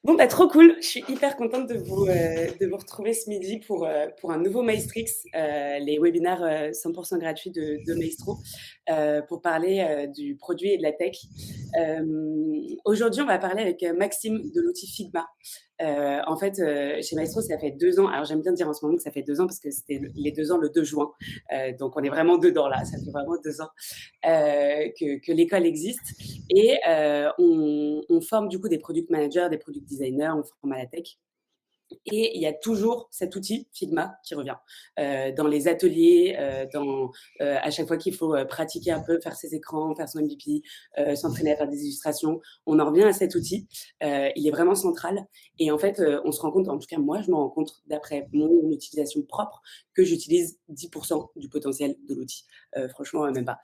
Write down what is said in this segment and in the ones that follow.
Bon, bah, trop cool. Je suis hyper contente de vous retrouver ce midi pour un nouveau Maestrix, les webinaires, 100 gratuits de Maestro, pour parler, du produit et de la tech. Aujourd'hui, on va parler avec, Maxime de l'outil Figma. En fait, chez Maestro, ça fait 2 ans. Alors j'aime bien dire en ce moment que ça fait 2 ans parce que c'était les 2 ans le 2 juin. Donc on est vraiment dedans là, ça fait vraiment 2 ans, que l'école existe. Et on forme du coup des product managers, des product designers, on forme à la tech. Et il y a toujours cet outil Figma qui revient, dans les ateliers, à chaque fois qu'il faut, pratiquer un peu, faire ses écrans, faire son MVP, s'entraîner à faire des illustrations. On en revient à cet outil, il est vraiment central et en fait, on se rend compte, en tout cas moi je me rends compte d'après mon utilisation propre, que j'utilise 10 du potentiel de l'outil. Franchement, même pas.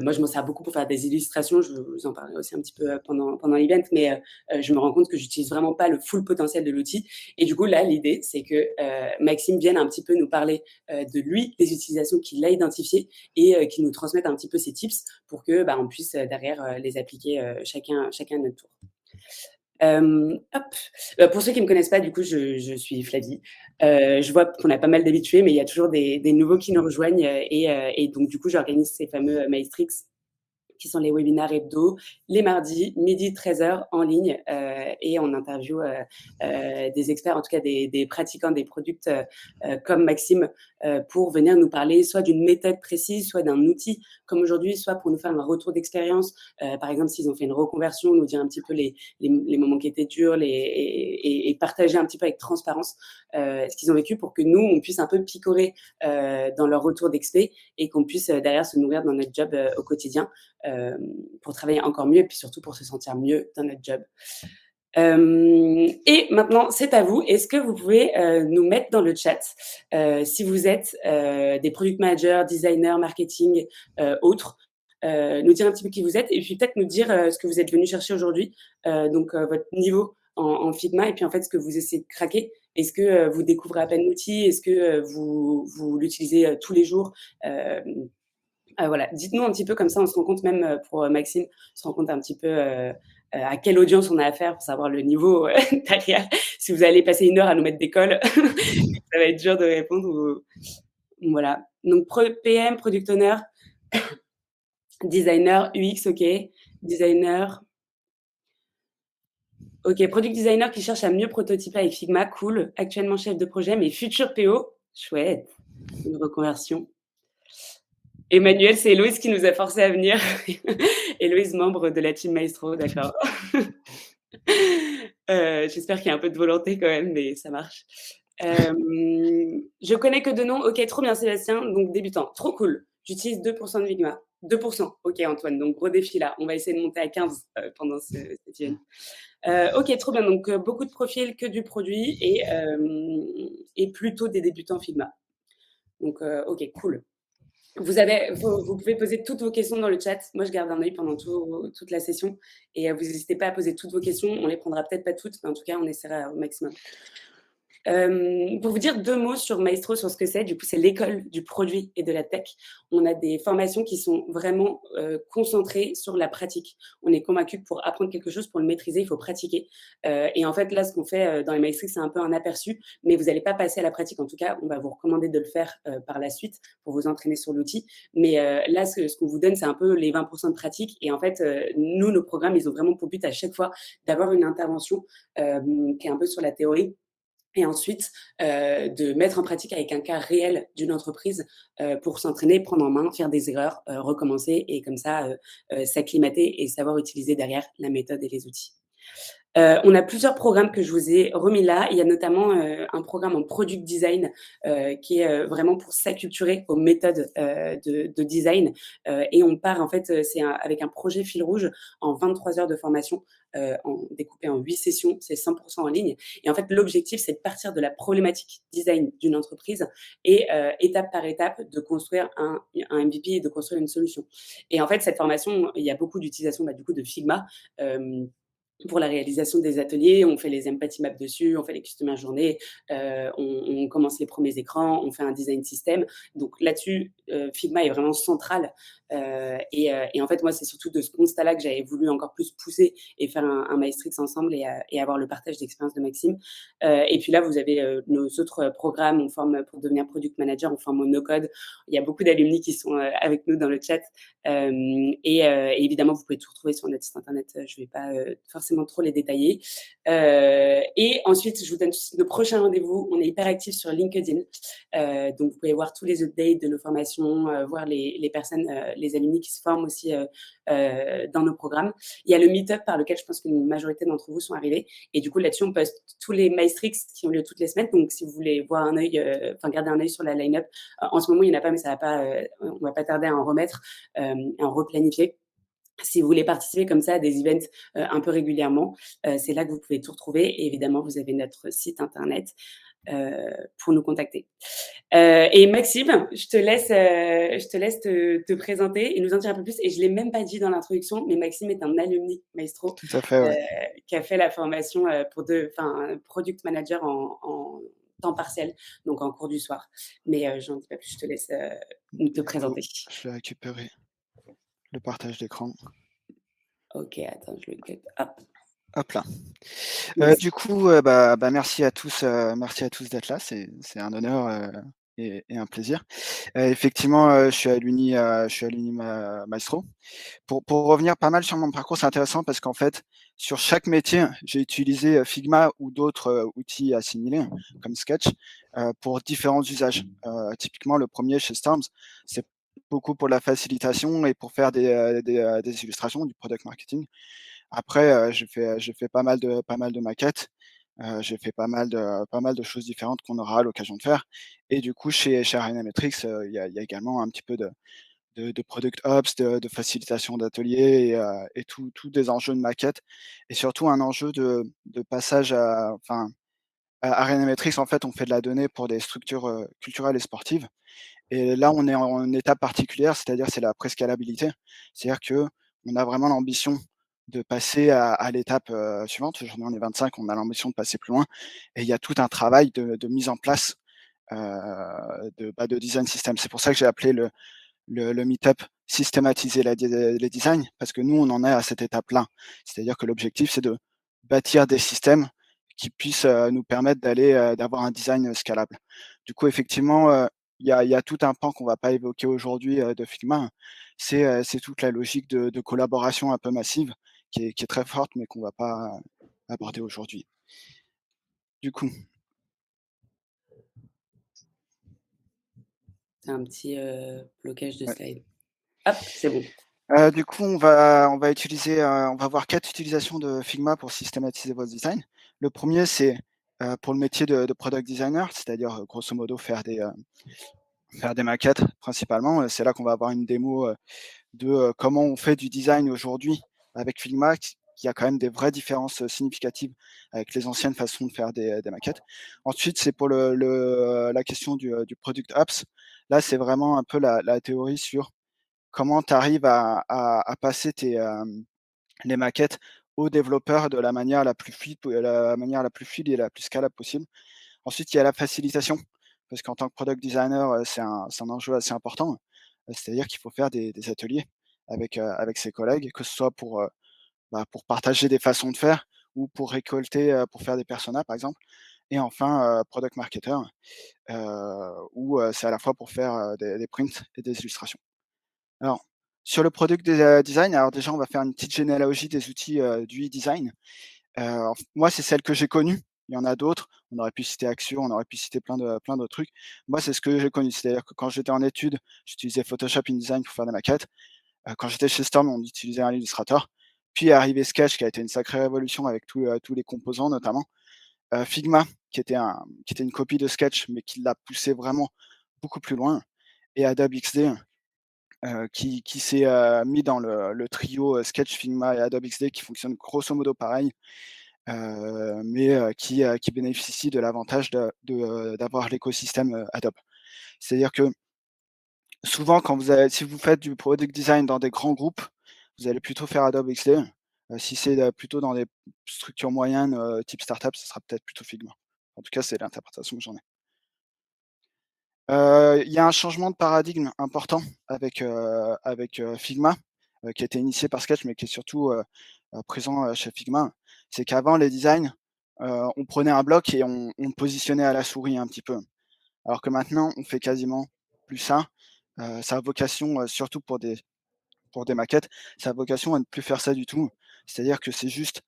Moi je m'en sers beaucoup pour faire des illustrations, je vous en parlerai aussi un petit peu, pendant l'event, mais je me rends compte que j'utilise vraiment pas le full potentiel de l'outil et du coup, là, l'idée, c'est que Maxime vienne un petit peu nous parler de lui, des utilisations qu'il a identifiées et qu'il nous transmette un petit peu ses tips pour que on puisse derrière les appliquer chacun à notre tour. Hop. Pour ceux qui ne me connaissent pas, du coup, je suis Flavie. Je vois qu'on a pas mal d'habitués, mais il y a toujours des nouveaux qui nous rejoignent et donc du coup, j'organise ces fameux Maestrix qui sont les webinaires hebdo, les mardis, midi 13h en ligne, et on interviewe des experts, en tout cas des pratiquants, des products comme Maxime, pour venir nous parler soit d'une méthode précise, soit d'un outil comme aujourd'hui, soit pour nous faire un retour d'expérience. Par exemple, s'ils ont fait une reconversion, nous dire un petit peu les moments qui étaient durs et partager un petit peu avec transparence ce qu'ils ont vécu pour que nous, on puisse un peu picorer dans leur retour d'expé et qu'on puisse derrière se nourrir dans notre job au quotidien pour travailler encore mieux et puis surtout pour se sentir mieux dans notre job. Et maintenant, c'est à vous. Est-ce que vous pouvez nous mettre dans le chat si vous êtes des product managers, designers, marketing, autres, nous dire un petit peu qui vous êtes et puis peut-être nous dire ce que vous êtes venu chercher aujourd'hui, donc votre niveau en Figma et puis en fait ce que vous essayez de craquer. Est-ce que vous découvrez à peine l'outil? Est-ce que vous l'utilisez tous les jours? Voilà, dites-nous un petit peu comme ça, on se rend compte même pour Maxime, on se rend compte un petit peu à quelle audience on a affaire pour savoir le niveau derrière. Si vous allez passer 1 heure à nous mettre des cols, ça va être dur de répondre. Voilà. Donc PM, product owner, designer, UX, ok. Designer, ok. Product designer qui cherche à mieux prototyper avec Figma, cool. Actuellement chef de projet, mais futur PO, chouette. Une reconversion. Emmanuel, c'est Héloïse qui nous a forcé à venir. Héloïse, membre de la team Maestro, d'accord. J'espère qu'il y a un peu de volonté quand même, mais ça marche. Je connais que 2 noms. OK, trop bien Sébastien, donc débutant. Trop cool. J'utilise 2 de Figma. 2. OK Antoine, donc gros défi là. On va essayer de monter à 15 pendant cette event. OK, trop bien. Donc beaucoup de profils, que du produit et plutôt des débutants Figma. Donc OK, cool. Vous pouvez poser toutes vos questions dans le chat. Moi, je garde un œil pendant toute la session et vous n'hésitez pas à poser toutes vos questions. On les prendra peut-être pas toutes, mais en tout cas, on essaiera au maximum. Pour vous dire 2 mots sur Maestro, sur ce que c'est, du coup, c'est l'école du produit et de la tech. On a des formations qui sont vraiment concentrées sur la pratique. On est convaincu que pour apprendre quelque chose, pour le maîtriser, il faut pratiquer. Et en fait, là, ce qu'on fait dans les Maestrix, c'est un peu un aperçu, mais vous n'allez pas passer à la pratique. En tout cas, on va vous recommander de le faire par la suite pour vous entraîner sur l'outil. Mais là, ce qu'on vous donne, c'est un peu les 20 de pratique. Et en fait, nous, nos programmes, ils ont vraiment pour but à chaque fois d'avoir une intervention qui est un peu sur la théorie et ensuite de mettre en pratique avec un cas réel d'une entreprise pour s'entraîner, prendre en main, faire des erreurs, recommencer et comme ça s'acclimater et savoir utiliser derrière la méthode et les outils. On a plusieurs programmes que je vous ai remis là. Il y a notamment un programme en product design qui est vraiment pour s'acculturer aux méthodes de design. Et on part en fait, avec un projet fil rouge en 23 heures de formation, découpé en 8 sessions, c'est 100% en ligne. Et en fait, l'objectif, c'est de partir de la problématique design d'une entreprise et étape par étape de construire un MVP et de construire une solution. Et en fait, cette formation, il y a beaucoup d'utilisation du coup de Figma. pour la réalisation des ateliers. On fait les empathy maps dessus, on fait les customer journées, on commence les premiers écrans, on fait un design system. Donc là-dessus, Figma est vraiment central. Et en fait, moi, c'est surtout de ce constat-là que j'avais voulu encore plus pousser et faire un Maestrix ensemble et avoir le partage d'expérience de Maxime. Et puis là, vous avez nos autres programmes. On forme pour devenir product manager, on forme au no-code. Il y a beaucoup d'alumni qui sont avec nous dans le chat. Et évidemment, vous pouvez tout retrouver sur notre site internet. Je ne vais pas forcément trop les détailler. Et ensuite, je vous donne nos prochains rendez-vous. On est hyper actifs sur LinkedIn. Donc, vous pouvez voir tous les updates de nos formations, voir les personnes, les alumni qui se forment aussi dans nos programmes. Il y a le meet-up par lequel je pense qu'une majorité d'entre vous sont arrivés. Et du coup, là-dessus, on poste tous les Maestrix qui ont lieu toutes les semaines. Donc, si vous voulez voir un œil, garder un œil sur la line-up, en ce moment, il n'y en a pas, mais ça va pas, on va pas tarder à en remettre, à en replanifier. Si vous voulez participer comme ça à des events un peu régulièrement, c'est là que vous pouvez tout retrouver. Et évidemment, vous avez notre site internet pour nous contacter. Et Maxime, je te laisse te présenter et nous en dire un peu plus. Et je ne l'ai même pas dit dans l'introduction, mais Maxime est un alumni Maestro Tout à fait, ouais. qui a fait la formation pour product manager en temps partiel, donc en cours du soir. Mais j'en dis pas plus, je te laisse te Du coup, présenter. je vais récupérer le partage d'écran. Ok, attends, je le get. Hop, Hop là. merci. Du coup, merci à tous d'être là. C'est un honneur, et un plaisir. Effectivement, je suis à l'Uni Maestro. Pour revenir pas mal sur mon parcours, c'est intéressant parce qu'en fait, sur chaque métier, j'ai utilisé, Figma ou d'autres, outils assimilés, comme Sketch, pour différents usages. Typiquement, le premier chez Storms, c'est beaucoup pour la facilitation et pour faire des illustrations, du product marketing. Après, j'ai fait pas mal de maquettes, j'ai fait pas mal de choses différentes qu'on aura l'occasion de faire et du coup chez Arianametrics, il y a également un petit peu de product ops, de facilitation d'ateliers et tous des enjeux de maquette et surtout un enjeu de passage à Arianametrics, en fait, on fait de la donnée pour des structures, culturelles et sportives et là, on est en étape particulière, c'est-à-dire c'est la prescalabilité. C'est-à-dire qu'on a vraiment l'ambition de passer à l'étape, suivante. Aujourd'hui, on est 25, on a l'ambition de passer plus loin et il y a tout un travail de mise en place, de design system. C'est pour ça que j'ai appelé le meet-up systématiser les designs, parce que nous, on en est à cette étape-là. C'est-à-dire que l'objectif, c'est de bâtir des systèmes qui puissent nous permettre d'avoir un design scalable. Du coup, effectivement, il y a tout un pan qu'on va pas évoquer aujourd'hui de Figma. C'est toute la logique de collaboration un peu massive qui est très forte, mais qu'on va pas aborder aujourd'hui. Du coup, C'est un petit blocage de ouais. slide. Hop, c'est bon. Du coup, on va voir 4 utilisations de Figma pour systématiser votre design. Le premier, c'est, pour le métier de product designer, c'est-à-dire, grosso modo faire des maquettes principalement. C'est là qu'on va avoir une démo, comment on fait du design aujourd'hui avec Figma, qui a quand même des vraies différences, significatives avec les anciennes façons de faire des maquettes. Ensuite, c'est pour la question du product apps. Là, c'est vraiment un peu la théorie sur comment tu arrives à passer les maquettes aux développeurs de la manière la plus fluide et la plus scalable possible. Ensuite, il y a la facilitation, parce qu'en tant que product designer, c'est un enjeu assez important. C'est-à-dire qu'il faut faire des ateliers avec ses collègues, que ce soit pour partager des façons de faire ou pour récolter, pour faire des personas, par exemple. Et enfin, product marketer, où, c'est à la fois pour faire, des prints et des illustrations. Alors, sur le product design, alors déjà, on va faire une petite généalogie des outils, du e-design. Moi, c'est celle que j'ai connue. Il y en a d'autres. On aurait pu citer Axure, on aurait pu citer plein d'autres trucs. Moi, c'est ce que j'ai connu. C'est-à-dire que quand j'étais en études, j'utilisais Photoshop, InDesign pour faire des maquettes. Quand j'étais chez Storm, on utilisait un Illustrator. Puis est arrivé Sketch, qui a été une sacrée révolution avec tous les composants notamment. Figma, qui était une copie de Sketch, mais qui l'a poussé vraiment beaucoup plus loin. Et Adobe XD, qui s'est, mis dans le trio, Sketch, Figma et Adobe XD qui fonctionne grosso modo pareil, mais qui bénéficie de l'avantage d'avoir l'écosystème, Adobe. C'est-à-dire que souvent si vous faites du product design dans des grands groupes, vous allez plutôt faire Adobe XD. Si c'est, plutôt dans des structures moyennes, type startup, ce sera peut-être plutôt Figma. En tout cas, c'est l'interprétation que j'en ai. Il y a un changement de paradigme important avec Figma, qui a été initié par Sketch, mais qui est surtout, présent, chez Figma. C'est qu'avant les designs, on prenait un bloc et on le positionnait à la souris un petit peu. Alors que maintenant, on fait quasiment plus ça. Ça a vocation, surtout pour des maquettes, ça a vocation à ne plus faire ça du tout. C'est-à-dire que c'est juste,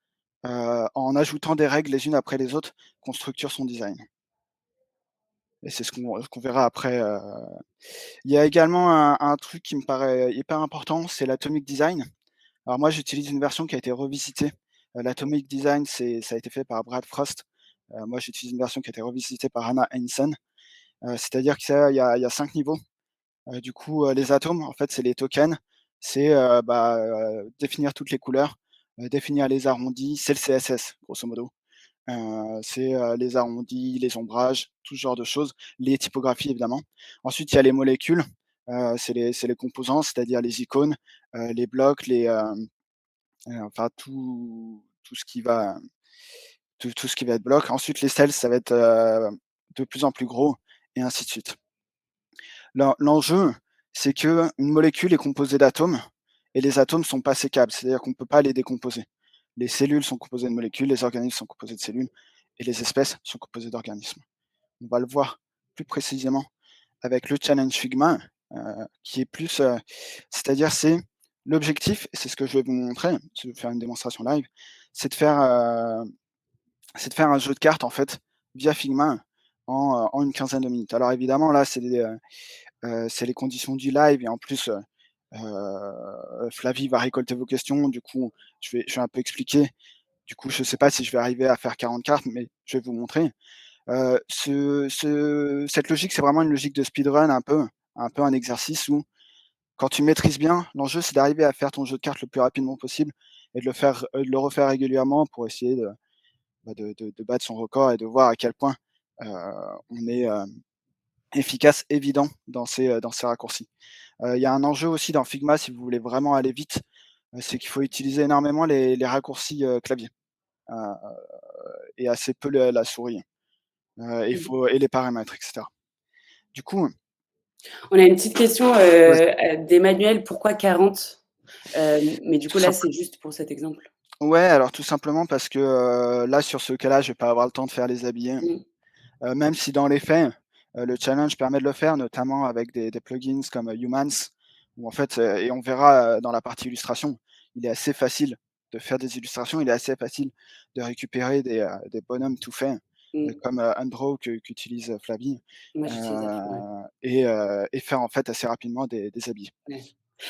en ajoutant des règles les unes après les autres qu'on structure son design et c'est ce qu'on verra après. Il y a également un truc qui me paraît hyper important, c'est l'atomic design. Alors moi, j'utilise une version qui a été revisitée. L'atomic design, ça a été fait par Brad Frost. Moi, j'utilise une version qui a été revisitée par Hannah Hansen. C'est-à-dire qu'il y a 5 niveaux. Du coup, les atomes, en fait, c'est les tokens. C'est, définir toutes les couleurs, définir les arrondis, c'est le CSS, grosso modo. C'est, les arrondis, les ombrages, tout ce genre de choses, les typographies évidemment. Ensuite, il y a les molécules, c'est les composants, c'est-à-dire les icônes, les blocs, enfin tout ce qui va tout ce qui va être bloc. Ensuite, les cells, ça va être, de plus en plus gros et ainsi de suite. L'enjeu, c'est qu'une molécule est composée d'atomes et les atomes sont pas sécables, c'est-à-dire qu'on ne peut pas les décomposer. Les cellules sont composées de molécules, les organismes sont composés de cellules et les espèces sont composées d'organismes. On va le voir plus précisément avec le challenge Figma, qui est plus, c'est-à-dire c'est l'objectif, et c'est ce que je vais vous montrer, je vais faire une démonstration live, c'est de faire, un jeu de cartes en fait via Figma en une quinzaine de minutes. Alors évidemment là, c'est les conditions du live et en plus, Flavie va récolter vos questions. Du coup, je vais un peu expliquer. Du coup, je ne sais pas si je vais arriver à faire 40 cartes, mais je vais vous montrer. Cette logique, c'est vraiment une logique de speedrun un peu un exercice où quand tu maîtrises bien, l'enjeu, c'est d'arriver à faire ton jeu de cartes le plus rapidement possible et de le refaire régulièrement pour essayer de battre son record et de voir à quel point, heu, on est, efficace, évident dans ces raccourcis. Il y a un enjeu aussi dans Figma si vous voulez vraiment aller vite, c'est qu'il faut utiliser énormément les raccourcis, clavier, heu et assez peu la souris, Mmh. et les paramètres et cetera. Du coup, On a une petite question, vas-y. d'Emmanuel: «Pourquoi 40?» Mais du coup, Tout là, simple c'est juste pour cet exemple. Ouais, alors tout simplement parce que, là sur ce cas-là, je vais pas avoir le temps de faire les habillés, Mmh. même si dans les faits, le challenge permet de le faire, notamment avec des plugins comme, Humans où en fait, et on verra, dans la partie illustration, il est assez facile de faire des illustrations, il est assez facile de récupérer des bonhommes tout faits, Mmh. comme, Undraw qu'utilise, Flavie, Moi, j'utilise à fond, ouais. et faire en fait assez rapidement des habits. Ouais.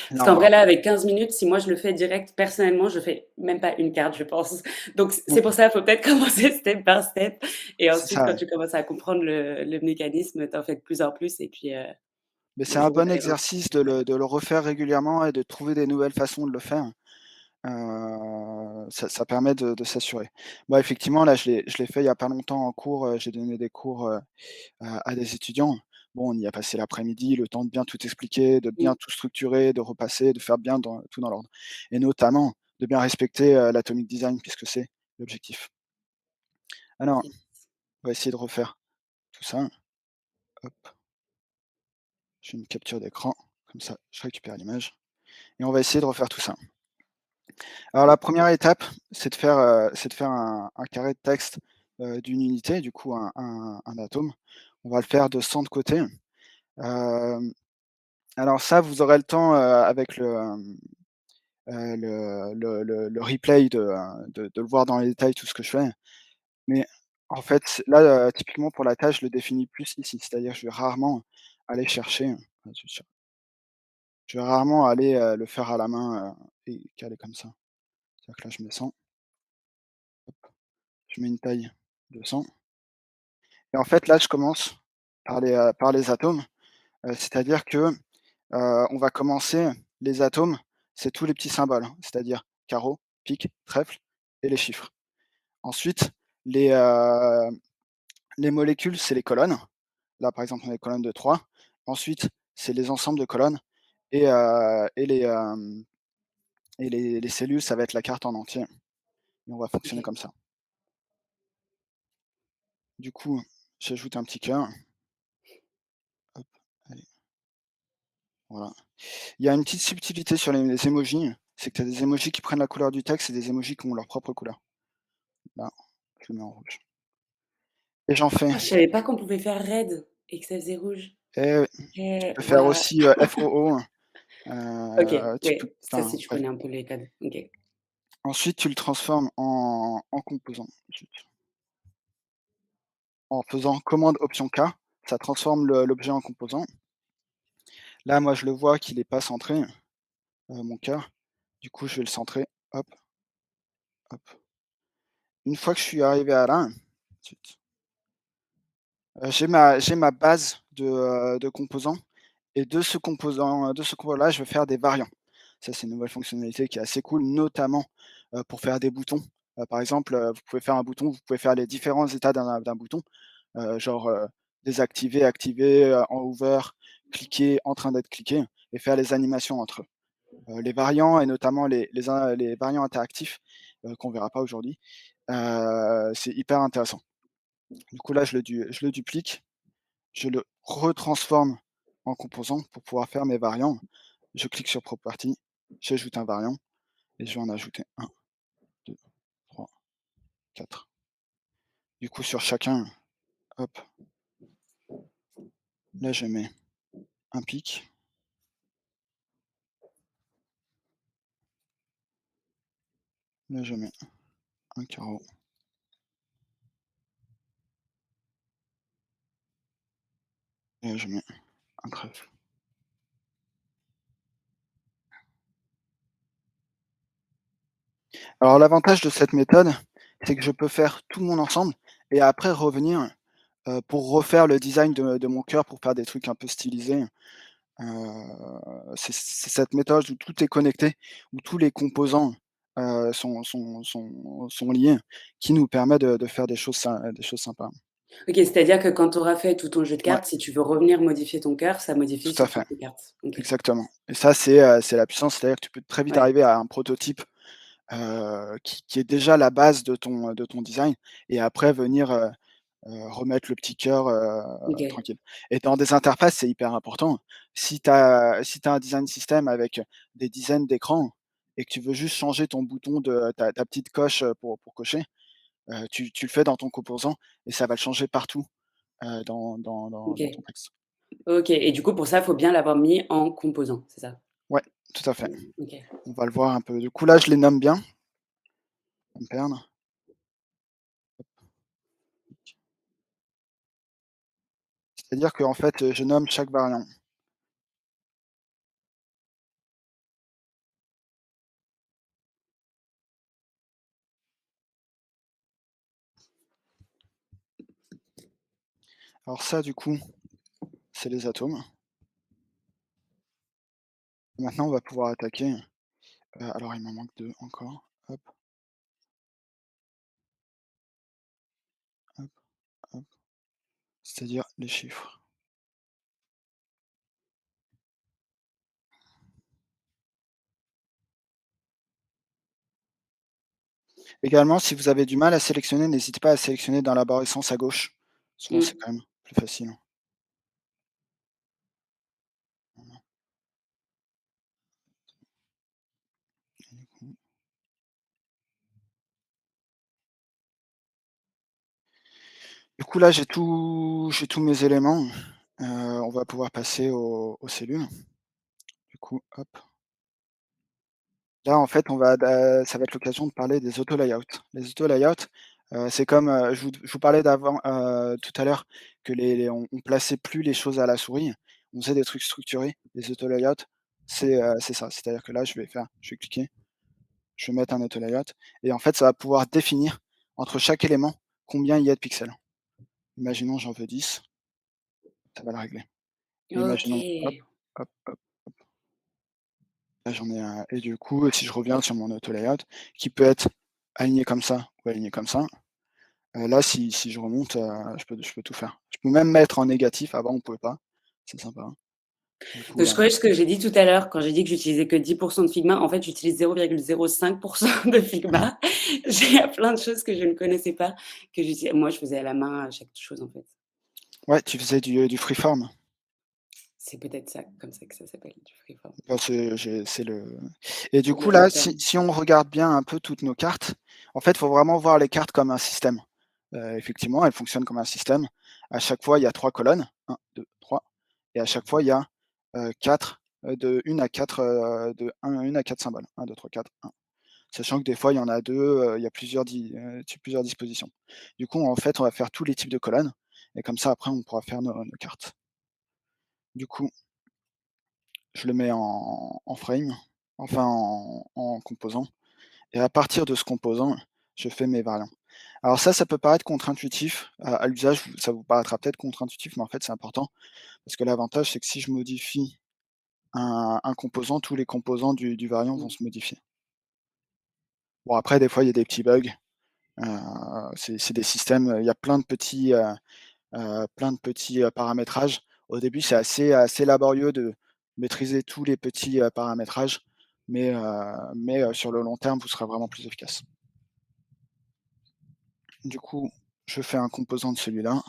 Parce qu'en Là, vrai, là, avec 15 minutes, si moi je le fais direct, personnellement, je fais même pas une carte, je pense. Donc on c'est pour ça, il faut peut-être commencer step by step et c'est ensuite, ça, quand ouais. tu commences à comprendre le mécanisme, tu en fais de plus en plus et puis, Mais c'est le un jour où bon tu arrives à exercice de ouais. le refaire régulièrement et de trouver des nouvelles façons de le faire. Ça permet de s'assurer. Moi, effectivement, là, je l'ai fait il y a pas longtemps en cours, j'ai donné des cours, à des étudiants. Bon, on y a passé l'après-midi, le temps de bien tout expliquer, de bien Mmh. tout structurer, de repasser, de faire bien tout dans l'ordre et notamment de bien respecter, l'atomic design puisque c'est l'objectif. Alors, Yes. on va essayer de refaire tout ça. Hop, je fais une capture d'écran, comme ça je récupère l'image et on va essayer de refaire tout ça. Alors la première étape, c'est de faire un carré de texte, d'une unité, du coup un atome. On va le faire de 100 de côté. Hem, alors ça, vous aurez le temps, avec le replay de le voir dans les détails tout ce que je fais. Mais en fait, là, typiquement pour la tâche, je le définis plus ici. C'est-à-dire je vais rarement aller chercher, je vais rarement aller, le faire à la main, et caler comme ça. C'est-à-dire que là, je mets 100, je mets une taille de 100. Et en fait, là, je commence par les atomes, c'est-à-dire que, on va commencer les atomes, c'est tous les petits symboles, hein, c'est-à-dire carreau, pique, trèfle et les chiffres. Ensuite, les, heu, les molécules, c'est les colonnes. Là, par exemple, on a des colonnes de 3. Ensuite, c'est les ensembles de colonnes et et les cellules, ça va être la carte en entier et on va fonctionner OK. comme ça. Du coup, j'ajoute un petit cœur, hop, allez, voilà. Il y a une petite subtilité sur les emojis, c'est que tu as des emojis qui prennent la couleur du texte et des emojis qui ont leur propre couleur. Là, je le mets en rouge et j'en fais Ah, je savais pas qu'on pouvait faire red et que ça faisait rouge. et oui, tu OK, peux faire waouh! aussi, FOO, OK, tu peux ouais, ça, enfin si tu bref. connais un peu les codes. OK. Ensuite, tu le transformes en composant. En faisant commande option K, ça transforme l'objet en composant. Là, moi, je le vois qu'il est pas centré, mon cœur. Du coup, je vais le centrer. Hop, hop. Une fois que je suis arrivé à là, zut, j'ai ma base de composants et de ce composant-là, je vais faire des variants. Ça, c'est une nouvelle fonctionnalité qui est assez cool, notamment, pour faire des boutons. Par exemple, vous pouvez faire un bouton, vous pouvez faire les différents états d'un bouton, genre, désactiver, activer, en hover, cliquer, en train d'être cliqué et faire les animations entre eux. Les variants et notamment les variants interactifs, qu'on verra pas aujourd'hui, c'est hyper intéressant. Du coup, là, je le duplique, je le retransforme en composant pour pouvoir faire mes variants. Je clique sur Property, j'ajoute un variant et je vais en ajouter un, 2, 3, 4. Du coup, sur chacun, hop, là, je mets un pic, là, je mets un carreau et là, je mets un trèfle. Alors l'avantage de cette méthode, c'est que je peux faire tout mon ensemble et après revenir, pour refaire le design de mon cœur, pour faire des trucs un peu stylisés. Heu, c'est cette méthode où tout est connecté, où tous les composants, sont liés, qui nous permet de faire des choses sympas. OK, c'est-à-dire que quand tu auras fait tout ton jeu de Ouais, cartes, si tu veux revenir modifier ton cœur, ça modifie tout à sur fait, toutes tes cartes. OK. exactement et ça, c'est la puissance, c'est-à-dire que tu peux très vite Ouais, arriver à un prototype, qui est déjà la base de ton design et après venir, remettre le petit cœur, OK, tranquille et dans des interfaces, c'est hyper important. Si tu as un design system avec des dizaines d'écrans et que tu veux juste changer ton bouton de ta petite coche, pour cocher, tu le fais dans ton composant et ça va le changer partout, dans ton OK, texte. OK et du coup, pour ça, il faut bien l'avoir mis en composant, c'est ça? Ouais, tout à fait. OK. On va le voir un peu. Du coup, là, je les nomme bien, pas me perdre. C'est-à-dire qu'en fait, je nomme chaque variant. Alors ça, du coup, c'est les atomes. Maintenant, on va pouvoir attaquer. Alors il m'en manque 2 encore. Hop, hop, hop. C'est-à-dire les chiffres. Également, si vous avez du mal à sélectionner, n'hésitez pas à sélectionner dans l'arborescence à gauche. Souvent, c'est Mmh. quand même plus facile. Voilà. Du coup, là, j'ai tous mes éléments. On va pouvoir passer aux cellules. Du coup, hop. Là, en fait, ça va être l'occasion de parler des auto-layouts. Les auto-layouts, c'est comme, je vous parlais tout à l'heure que on plaçait plus les choses à la souris. On faisait des trucs structurés. Les auto-layouts, c'est ça. C'est-à-dire que là, je vais cliquer, je vais mettre un auto-layout et en fait, ça va pouvoir définir entre chaque élément combien il y a de pixels. Imaginons, j'en veux 10, ça va le régler. Et imaginons, hop, OK. hop, hop, là, j'en ai un et du coup, si je reviens sur mon auto-layout qui peut être aligné comme ça ou aligné comme ça. Là, si je remonte, je peux tout faire. Je peux même mettre en négatif, avant on pouvait pas, c'est sympa. Du coup, Donc je corrige ce que j'ai dit tout à l'heure quand j'ai dit que j'utilisais que 10 de Figma. En fait, j'utilise 0,05 de Figma. Il y a plein de choses que je ne connaissais pas, que moi, je faisais à la main à chaque chose, en fait. ouais, tu faisais du freeform? C'est peut-être ça, comme ça que ça s'appelle, du freeform. Bah, c'est le et du C'est de coup, là, l'amateur. si on regarde bien un peu toutes nos cartes, en fait, il faut vraiment voir les cartes comme un système. Effectivement, elles fonctionnent comme un système. À chaque fois, il y a 3 colonnes, 1, 2, 3, et à chaque fois, il y a, 4, de 1 à 4, une à 4 symboles. 1, 2, 3, 4, 1. Sachant que des fois, il y en a 2, il y a plusieurs dispositions. Du coup, en fait, on va faire tous les types de colonnes et comme ça, après, on pourra faire nos cartes. Du coup, je le mets en frame, enfin en composant, et à partir de ce composant, je fais mes variants. Alors ça peut paraître contre-intuitif à l'usage, ça vous paraîtra peut-être contre-intuitif, mais en fait, c'est important parce que l'avantage, c'est que si je modifie un composant, tous les composants du variant vont Mmh. se modifier. Bon, après, des fois, il y a des petits bugs, c'est des systèmes, il y a plein de petits, paramétrages. Au début, c'est assez laborieux de maîtriser tous les petits, paramétrages, mais sur le long terme, vous serez vraiment plus efficace. Du coup, je fais un composant de celui-là,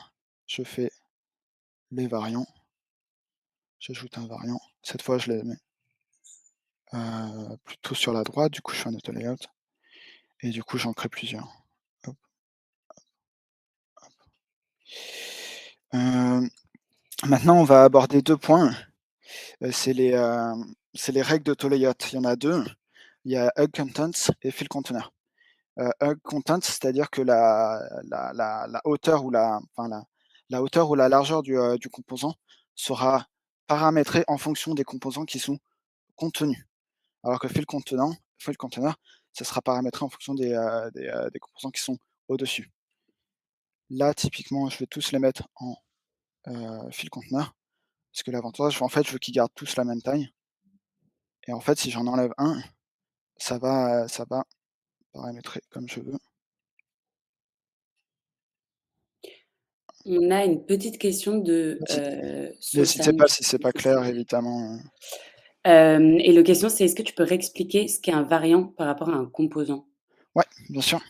je fais les variants, j'ajoute un variant. Cette fois, je les mets, plutôt sur la droite, du coup, je fais un auto layout et du coup, j'en crée plusieurs. Hop. Hem, Maintenant, on va aborder 2 points, c'est les règles d'auto layout. Il y en a 2. Il y a Hug Contents et Fill Container. Hug Content, c'est-à-dire que la hauteur ou la hauteur ou la largeur du composant sera paramétrée en fonction des composants qui sont contenus. Alors que Fill Container, ça sera paramétré en fonction des composants qui sont au-dessus. Là, typiquement, je vais tous les mettre en, Fill Container, parce que l'avantage, en fait, je veux qu'ils gardent tous la même taille et en fait, si j'en enlève un, ça va paramétrer comme je veux. On a une petite question de, Vas-y, n'hésitez Sosan, pas je si sais c'est plus pas si c'est clair, évidemment, et la question c'est: est-ce que tu peux réexpliquer ce qu'est un variant par rapport à un composant? Ouais, bien sûr.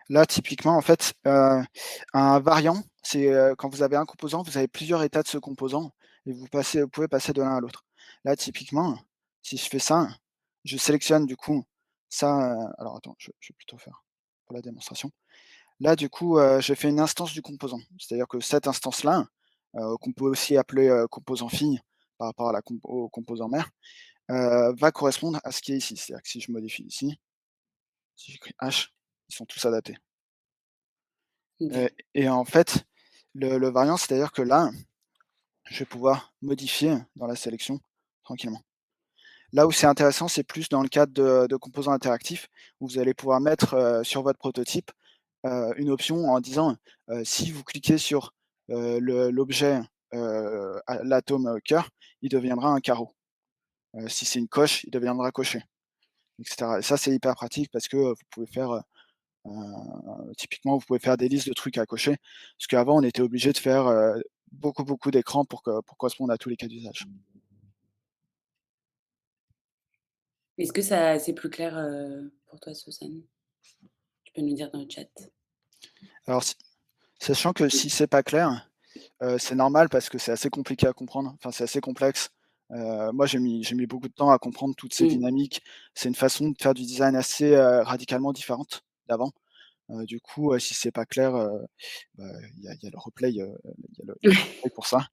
Là, typiquement, en fait, un variant, c'est, quand vous avez un composant, vous avez plusieurs états de ce composant et vous pouvez passer de l'un à l'autre. Là, typiquement, si je fais ça, je sélectionne du coup ça, alors attends, je vais plutôt faire pour la démonstration. Là, du coup, je fais une instance du composant. C'est-à-dire que cette instance-là, qu'on peut aussi appeler, composant fille par rapport à au composant mère, va correspondre à ce qui est ici. C'est-à-dire que si je modifie ici, si j'écris H, ils sont tous adaptés. OK. Et en fait, le variant, c'est-à-dire que là, je vais pouvoir modifier dans la sélection tranquillement. Là où c'est intéressant, c'est plus dans le cadre de composants interactifs, où vous allez pouvoir mettre, sur votre prototype, une option en disant, si vous cliquez sur, l'objet, l'atome, cœur, il deviendra un carreau. Si c'est une coche, il deviendra coché, et cetera. Et ça, c'est hyper pratique parce que, vous pouvez faire, typiquement, vous pouvez faire des listes de trucs à cocher, parce qu'avant, on était obligé de faire, beaucoup d'écrans pour correspondre à tous les cas d'usage. Est-ce que ça c'est plus clair, pour toi, Sosan? Tu peux nous dire dans le chat. Alors sachant que si c'est pas clair, c'est normal parce que c'est assez compliqué à comprendre, enfin, c'est assez complexe. Moi, j'ai mis beaucoup de temps à comprendre toutes ces Mmh. dynamiques. C'est une façon de faire du design assez, radicalement différente d'avant. Du coup, si c'est pas clair, bah, il y a le replay, il y a le replay pour ça.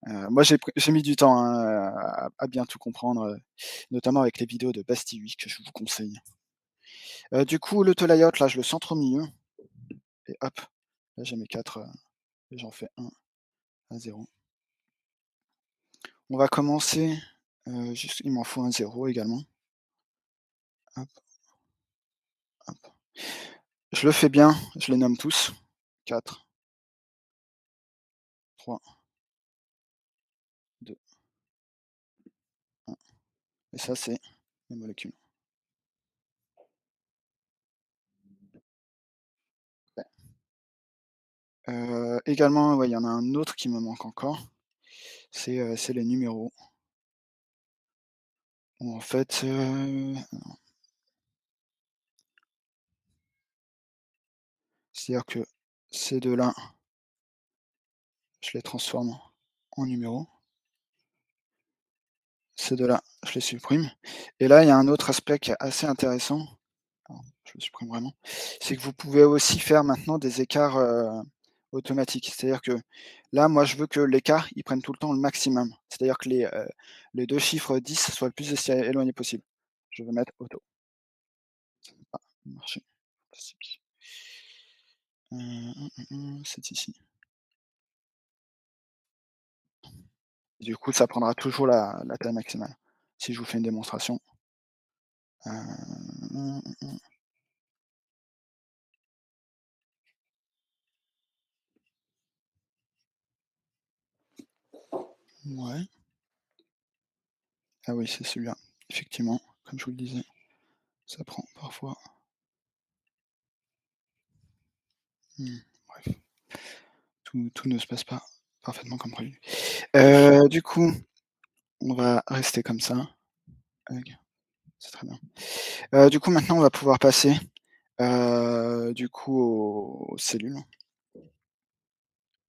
Moi, j'ai mis du temps, hein, à bien tout comprendre, notamment avec les vidéos de Bastille que je vous conseille. Du coup, l'auto layout, là, je le centre au milieu et hop, là, j'ai mes 4, et j'en fais 1 à 0. On va commencer, juste il m'en faut un 0 également. Hop, hop. Je le fais bien, je les nomme tous. 4, 3, 2, 1 et ça, c'est les molécules. Ouais. Également, ouais, il y en a un autre qui me manque encore, c'est les numéros. En fait, c'est-à-dire que ces 2-là, je les transforme en numéros. Ces 2-là, je les supprime et là, il y a un autre aspect qui est assez intéressant. Alors, je le supprime vraiment. C'est que vous pouvez aussi faire maintenant des écarts, automatiques. C'est-à-dire que là, moi, je veux que l'écart, il prenne tout le temps le maximum. C'est-à-dire que les 2 chiffres 10 soient le plus éloignés possible. Je vais mettre auto. Ça va pas marcher. Fantastique. C'est ici. Du coup, ça prendra toujours la taille maximale. Si je vous fais une démonstration. Mmh. Ouais. Ah oui, c'est celui-là. Effectivement, comme je vous le disais, ça prend parfois bref, tout ne se passe pas parfaitement comme prévu. Du coup, on va rester comme ça. Ag, c'est très bien. Du coup, maintenant, on va pouvoir passer, du coup, aux cellules.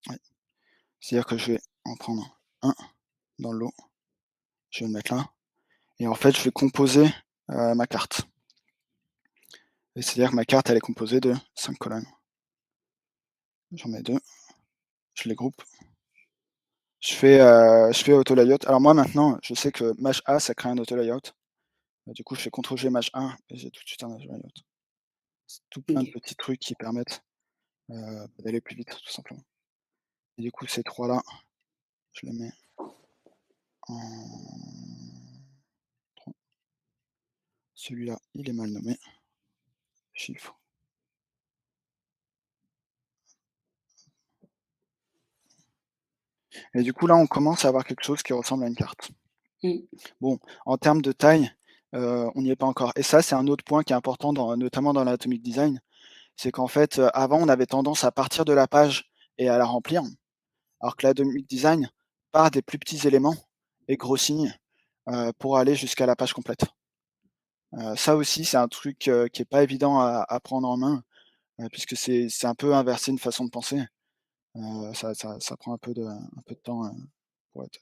Ouais. C'est-à-dire que je vais en prendre un dans le lot, je vais le mettre là et en fait, je vais composer, ma carte et c'est-à-dire que ma carte, elle est composée de 5 colonnes. J'en mets 2, je les groupe. Je fais auto layout. Alors moi maintenant, je sais que maj A, ça crée un auto layout. Du coup, je fais CTRL G maj A et j'ai tout de suite un auto layout. C'est tout plein de OK. petits trucs qui permettent, d'aller plus vite, tout simplement. Et du coup, ces 3 là, je les mets en 3. Celui-là, il est mal nommé. Chiffre. Et du coup, là, on commence à avoir quelque chose qui ressemble à une carte. Mmh. Bon, en termes de taille, on n'y est pas encore. Et ça, c'est un autre point qui est important notamment dans l'atomic design. C'est qu'en fait, avant, on avait tendance à partir de la page et à la remplir, alors que l'atomic design part des plus petits éléments et grossit, pour aller jusqu'à la page complète. Ça aussi, c'est un truc, qui est pas évident à prendre en main, puisque c'est un peu inverser une façon de penser. Ça prend un peu de temps, pour être,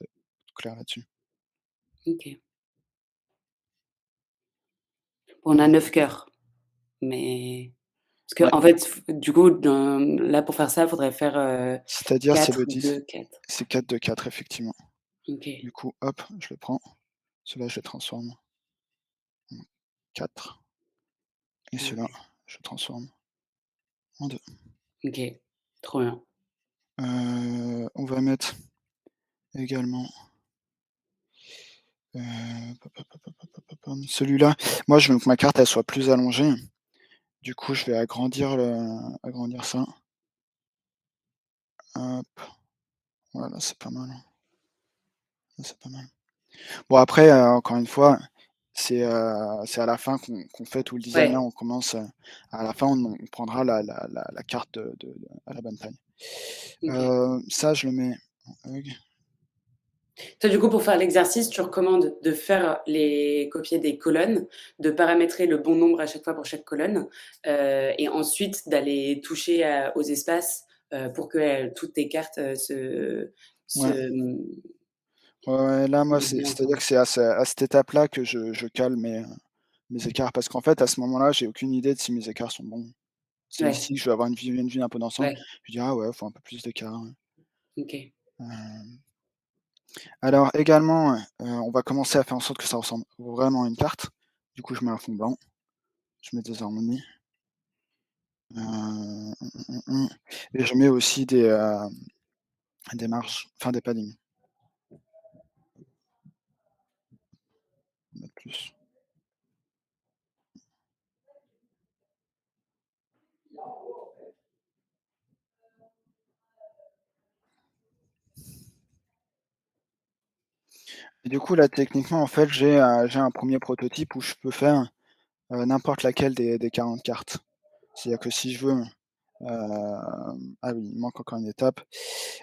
clair là-dessus. OK. On a 9 cœurs, mais parce Ouais, qu'en fait, du coup, là, pour faire ça, il faudrait faire, c'est-à-dire c'est 4, le 10, 2, 4. c'est 4 de 4 effectivement. OK, Du coup, hop, je le prends, celui-là je le transforme en 4 et ah celui-là, ouais, je le transforme en 2. OK, trop bien. On va mettre également, celui-là, moi je veux que ma carte elle soit plus allongée. Du coup, je vais agrandir ça. Hop, voilà, c'est pas mal, là, c'est pas mal. Bon après, encore une fois, c'est à la fin qu'on fait tout le design, Ouais, là on commence, à la fin on prendra la carte à la bonne taille. OK. Ça je le mets en hug. Toi, du coup, pour faire l'exercice, tu recommandes de faire les copier des colonnes, de paramétrer le bon nombre à chaque fois pour chaque colonne, et ensuite d'aller toucher aux espaces, pour que, toutes tes cartes, Ouais, se, ouais, ouais, là moi mettent bien c'est-à-dire ensemble. que c'est à cette étape-là que je cale mes écarts parce qu'en fait à ce moment-là, j'ai aucune idée de si mes écarts sont bons. C'est Ouais, ici que je vais avoir une vue un peu d'ensemble. ouais, Je dis: «Ah ouais, faut un peu plus d'écart». OK. Hem, alors également, on va commencer à faire en sorte que ça ressemble vraiment à une carte. Du coup, je mets un fond blanc, je mets des harmonies, et je mets aussi des marges, enfin des paddings, mettre plus. Et du coup, là, techniquement, en fait, j'ai un 1er prototype où je peux faire, n'importe laquelle des 40 cartes. C'est-à-dire que si je veux, ah oui, il manque encore une étape.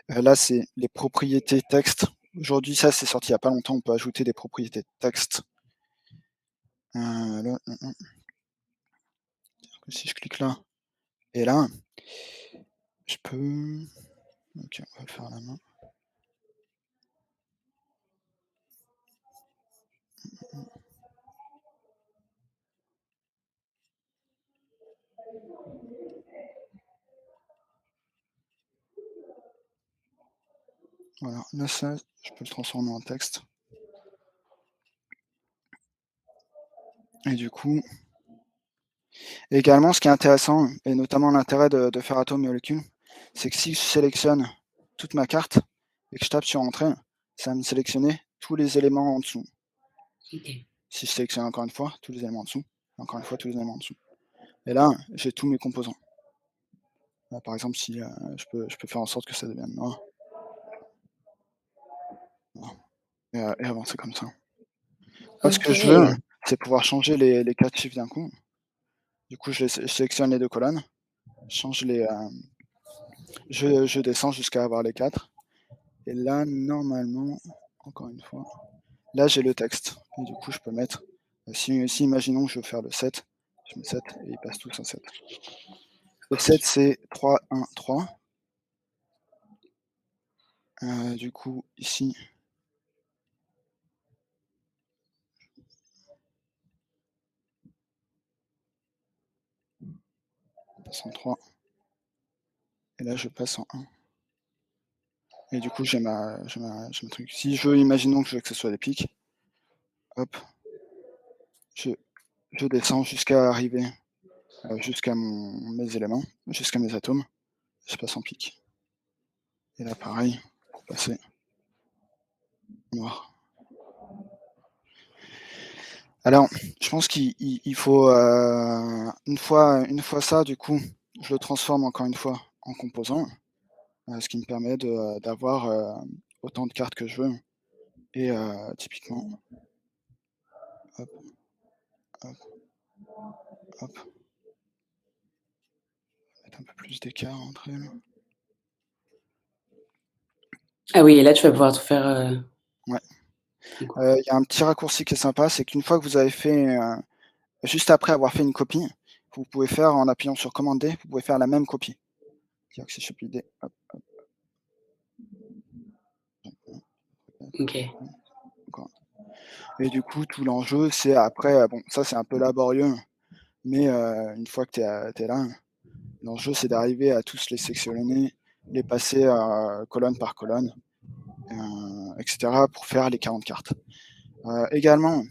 Là, c'est les propriétés texte. Aujourd'hui, ça, c'est sorti il y a pas longtemps, on peut ajouter des propriétés texte, Là, si je clique là et là, je peux OK, on va le faire à la main. Voilà, là ça, je peux le transformer en texte et du coup également ce qui est intéressant et notamment l'intérêt de faire Atom Molecule, c'est que si je sélectionne toute ma carte et que je tape sur entrée, ça va me sélectionner tous les éléments en dessous. OK. Si je sélectionne encore une fois, tous les éléments en dessous, encore une fois tous les éléments en dessous et là, j'ai tous mes composants. Là, par exemple, si, je peux faire en sorte que ça devienne noir, voilà et avancer comme ça. Moi, ce que je veux, OK. c'est pouvoir changer les 4 chiffres d'un coup. Du coup, je sélectionne les 2 colonnes, je change je descends jusqu'à avoir les 4 et là, normalement, encore une fois, là, j'ai le texte et du coup, je peux mettre, si imaginons que je veux faire le 7, je mets 7 et ils passent tous en 7. Le 7, c'est 3, 1, 3. Du coup, ici, je passe en 3 et là, je passe en 1 et du coup, j'ai ma truc. Si je veux, imaginons que je veux que ce soit des pics, hop, je je descends jusqu'à arriver, jusqu'à mes éléments, jusqu'à mes atomes, je passe en pic et là, pareil, pour passer noir. Alors, je pense qu'il faut, une fois ça, du coup, je le transforme encore une fois en composant, ce qui me permet d'avoir, autant de cartes que je veux et typiquement, hop, hop, hop, mettre un peu plus d'écart entre elles. Ah oui et là, tu vas pouvoir tout faire, Ouais, d'un coup. il y a un petit raccourci qui est sympa, c'est qu'une fois que vous avez fait, juste après avoir fait une copie, vous pouvez faire en appuyant sur commande D, vous pouvez faire la même copie. C'est-à-dire que si je appuie D, hop, OK. encore et du coup, tout l'enjeu, c'est après, bon, ça, c'est un peu laborieux, mais une fois que tu es là, l'enjeu, c'est d'arriver à tous les sectionner, les passer, colonne par colonne, et cetera pour faire les 40 cartes. Également,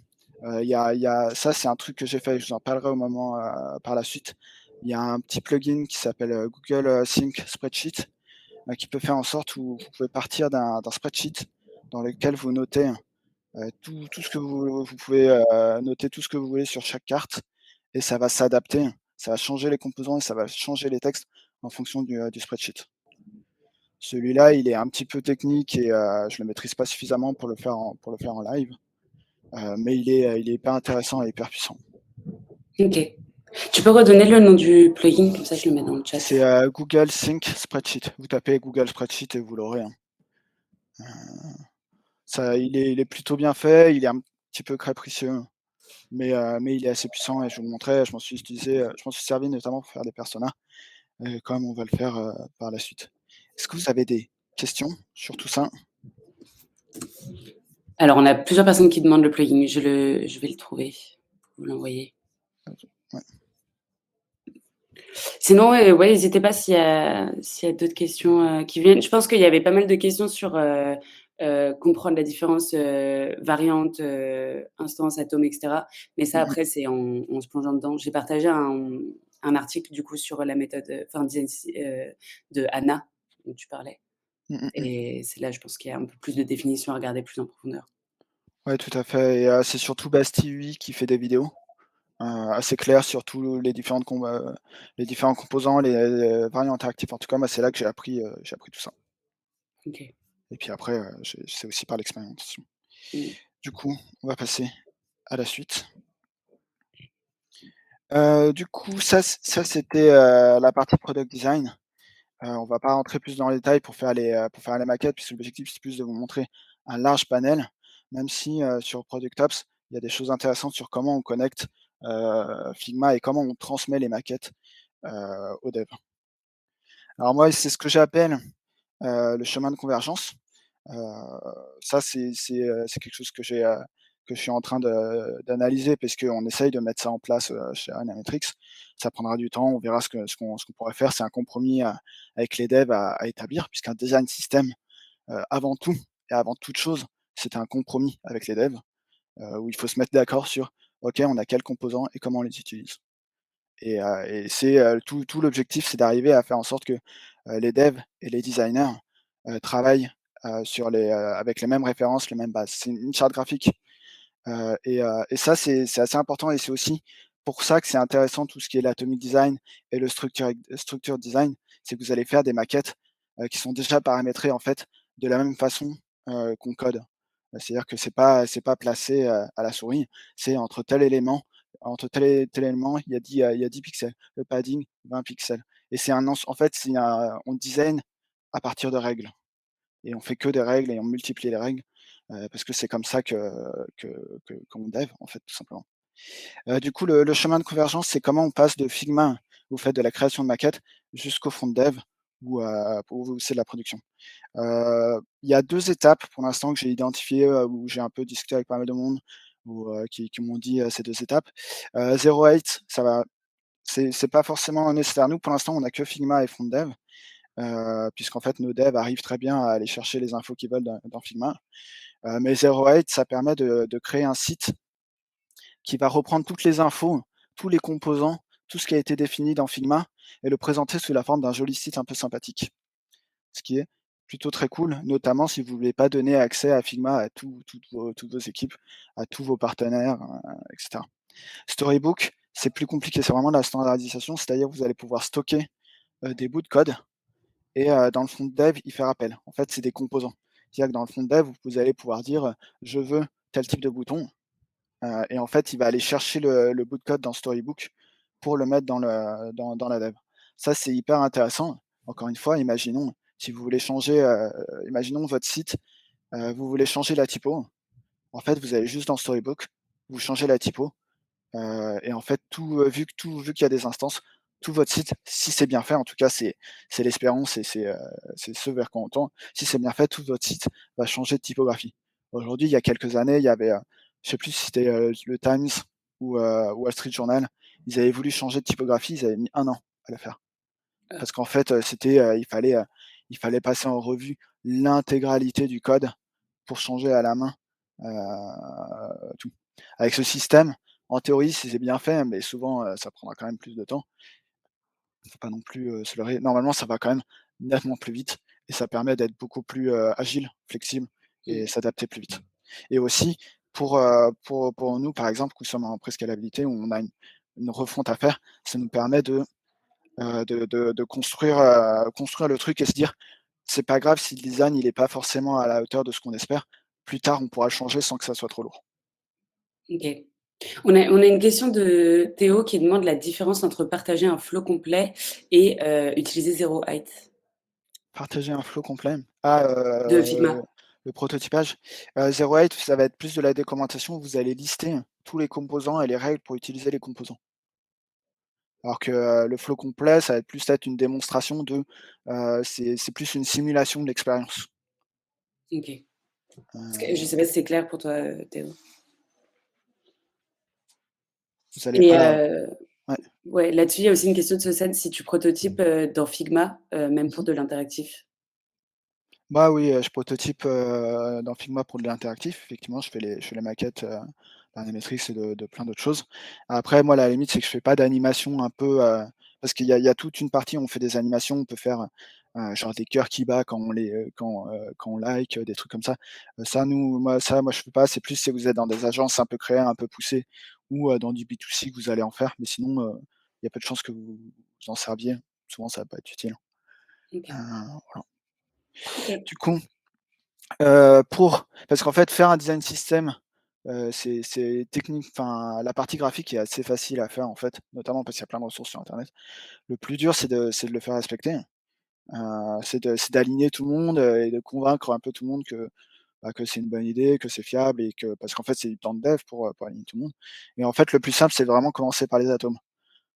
il y a ça, c'est un truc que j'ai fait, je vous en parlerai au moment, par la suite. Il y a un petit plugin qui s'appelle, Google, Sync Spreadsheet, qui peut faire en sorte où vous pouvez partir d'un spreadsheet dans lequel vous notez, tout ce que vous pouvez, noter tout ce que vous voulez sur chaque carte et ça va s'adapter. Ça va changer les composants et ça va changer les textes en fonction du spreadsheet. Celui-là, il est un petit peu technique et je le maîtrise pas suffisamment pour le faire en live, mais il est hyper intéressant et hyper puissant. OK. Tu peux redonner le nom du plugin? Comme ça, je le mets dans le chat. C'est, Google Sync Spreadsheet. Vous tapez Google Spreadsheet et vous l'aurez, hein. Ça il est plutôt bien fait, il est un petit peu capricieux, mais il est assez puissant et je vais vous le montrer. Je m'en suis servi notamment pour faire des personas, comme on va le faire, par la suite. Est-ce que vous avez des questions sur tout ça? Alors, on a plusieurs personnes qui demandent le plugin. Je vais le trouver pour vous l'envoyer. Ouais. Sinon, ouais, n'hésitez pas s'il y a d'autres questions, qui viennent. Je pense qu'il y avait pas mal de questions sur, comprendre la différence, variante, instance, atome et cetera. Mais ça, Mmh mh. après, c'est en se plongeant dedans. J'ai partagé un article, du coup, sur la méthode, enfin, design de Anna, dont tu parlais Mmh mh, mmh. et c'est là, je pense qu'il y a un peu plus de définition à regarder plus en profondeur. Ouais, tout à fait et c'est surtout Basti UI qui fait des vidéos, assez claires sur tous les différents composants, les, variants interactifs. En tout cas, moi, c'est là que j'ai appris tout ça OK. et puis après, c'est aussi par l'expérimentation. Mmh. Du coup, on va passer à la suite. Du coup, ça c'était, la partie product design. On va pas rentrer plus dans les détails pour faire les maquettes, puisque l'objectif, c'est plus de vous montrer un large panel, même si, sur Product Ops, Il y a des choses intéressantes sur comment on connecte, Figma et comment on transmet les maquettes, aux devs. Alors moi, c'est ce que j'appelle, le chemin de convergence. Heu, Ça, c'est quelque chose que je suis en train d'analyser parce qu'on essaye de mettre ça en place, chez Dynametrics. Ça prendra du temps, on verra ce qu'on pourrait faire. C'est un compromis, avec les devs à établir puisqu'un design system, avant tout et avant toute chose, c'est un compromis avec les devs, où il faut se mettre d'accord sur: «OK, on a quels composants et comment on les utilise?» Et c'est, tout l'objectif, c'est d'arriver à faire en sorte que, les devs et les designers, travaillent, avec les mêmes références, les mêmes bases. C'est une charte graphique, et ça, c'est assez important et c'est aussi pour ça que c'est intéressant tout ce qui est l'atomic design et le structure design. C'est que vous allez faire des maquettes, qui sont déjà paramétrées, en fait, de la même façon, qu'on code. C'est-à-dire que c'est pas placé, à la souris, c'est entre tel élément, il y a 10 pixels, le padding 20 pixels et c'est un ense en fait, on design à partir de règles et on fait que des règles et on multiplie les règles, parce que c'est comme ça que qu'on dev, en fait, tout simplement. Du coup, le chemin de convergence, c'est comment on passe de Figma, où vous faites de la création de maquettes, jusqu'au front dev où c'est de la production. Il y a 2 étapes pour l'instant que j'ai identifiées, où j'ai un peu discuté avec pas mal de monde, qui m'ont dit, ces 2 étapes. 08, ça va c'est pas forcément nécessaire. Nous, pour l'instant, on a que Figma et front dev, puisqu'en fait, nos devs arrivent très bien à aller chercher les infos qu'ils veulent dans Figma. Mais 08, ça permet de créer un site qui va reprendre toutes les infos, tous les composants, tout ce qui a été défini dans Figma et le présenter sous la forme d'un joli site un peu sympathique. Ce qui est plutôt très cool, notamment si vous voulez pas donner accès à Figma à toutes vos équipes, à tous vos partenaires, et cetera. Storybook, c'est plus compliqué, c'est vraiment de la standardisation, c'est-à-dire que vous allez pouvoir stocker, des bouts de code et dans le front dev, y faire appel. En fait, c'est des composants. C'est-à-dire que dans le front dev, vous allez pouvoir dire, «Je veux tel type de bouton», et en fait, il va aller chercher le bout de code dans Storybook pour le mettre dans la dev. Ça, c'est hyper intéressant. Encore une fois, imaginons, si vous voulez changer, imaginons votre site, vous voulez changer la typo. En fait, vous allez juste dans Storybook, vous changez la typo, et en fait, vu qu'il y a des instances, tout votre site, si c'est bien fait, en tout cas, c'est l'espérance et c'est ce vers quoi on tend. Si c'est bien fait, tout votre site va changer de typographie. Aujourd'hui, il y a quelques années, il y avait, je sais plus si c'était, le Times ou Wall Street Journal, ils avaient voulu changer de typographie, ils avaient mis 1 an à le faire. Ah, Parce qu'en fait, il fallait passer en revue l'intégralité du code pour changer à la main, tout. Avec ce système, en théorie, si c'est bien fait, mais souvent, ça prendra quand même plus de temps. Faut pas non plus, se leurrer. Normalement, ça va quand même nettement plus vite et ça permet d'être beaucoup plus, agile, flexible et mmh, s'adapter plus vite. Et aussi pour nous, par exemple, qui sommes en prescalabilité, où on a une refonte à faire, ça nous permet de construire le truc et se dire: «C'est pas grave si le design il est pas forcément à la hauteur de ce qu'on espère. Plus tard, on pourra le changer sans que ça soit trop lourd». OK. On a une question de Théo qui demande la différence entre partager un flow complet et utiliser zero height Partager un flow complet. de Figma. Le prototypage. 0.8, ça va être plus de la documentation où vous allez lister tous les composants et les règles pour utiliser les composants. Alors que, le flow complet, ça va être plus être une démonstration c'est plus une simulation de l'expérience. OK. Est-ce que je Heu, sais pas si c'est clair pour toi, Théo? Vous allez Et pas ouais. ouais, là-dessus, il y a aussi une question de Sosan, si tu prototypes, dans Figma, même pour Mmh. de l'interactif? Bah oui, je prototype, dans Figma pour de l'interactif. Effectivement, je fais les maquettes, Panametrics et de plein d'autres choses. Après, moi, la limite, c'est que je fais pas d'animation un peu, parce qu'il y a toute une partie où on fait des animations. On peut faire, genre des cœurs qui battent quand on like, des trucs comme ça. Moi, je fais pas. C'est plus si vous êtes dans des agences un peu créées, un peu poussées ou, dans du B2C que vous allez en faire. Mais sinon, il y a peu de chances que vous en serviez. Souvent, ça va pas être utile. OK. Voilà. OK. Du coup parce qu'en fait, faire un design system, c'est technique, enfin, la partie graphique est assez facile à faire, en fait, notamment parce qu'il y a plein de ressources sur internet. Le plus dur, c'est de le faire respecter, c'est d'aligner tout le monde, et de convaincre un peu tout le monde que bah, que c'est une bonne idée, que c'est fiable et que parce qu'en fait, c'est du temps de dev pour aligner tout le monde et en fait, le plus simple, c'est vraiment commencer par les atomes.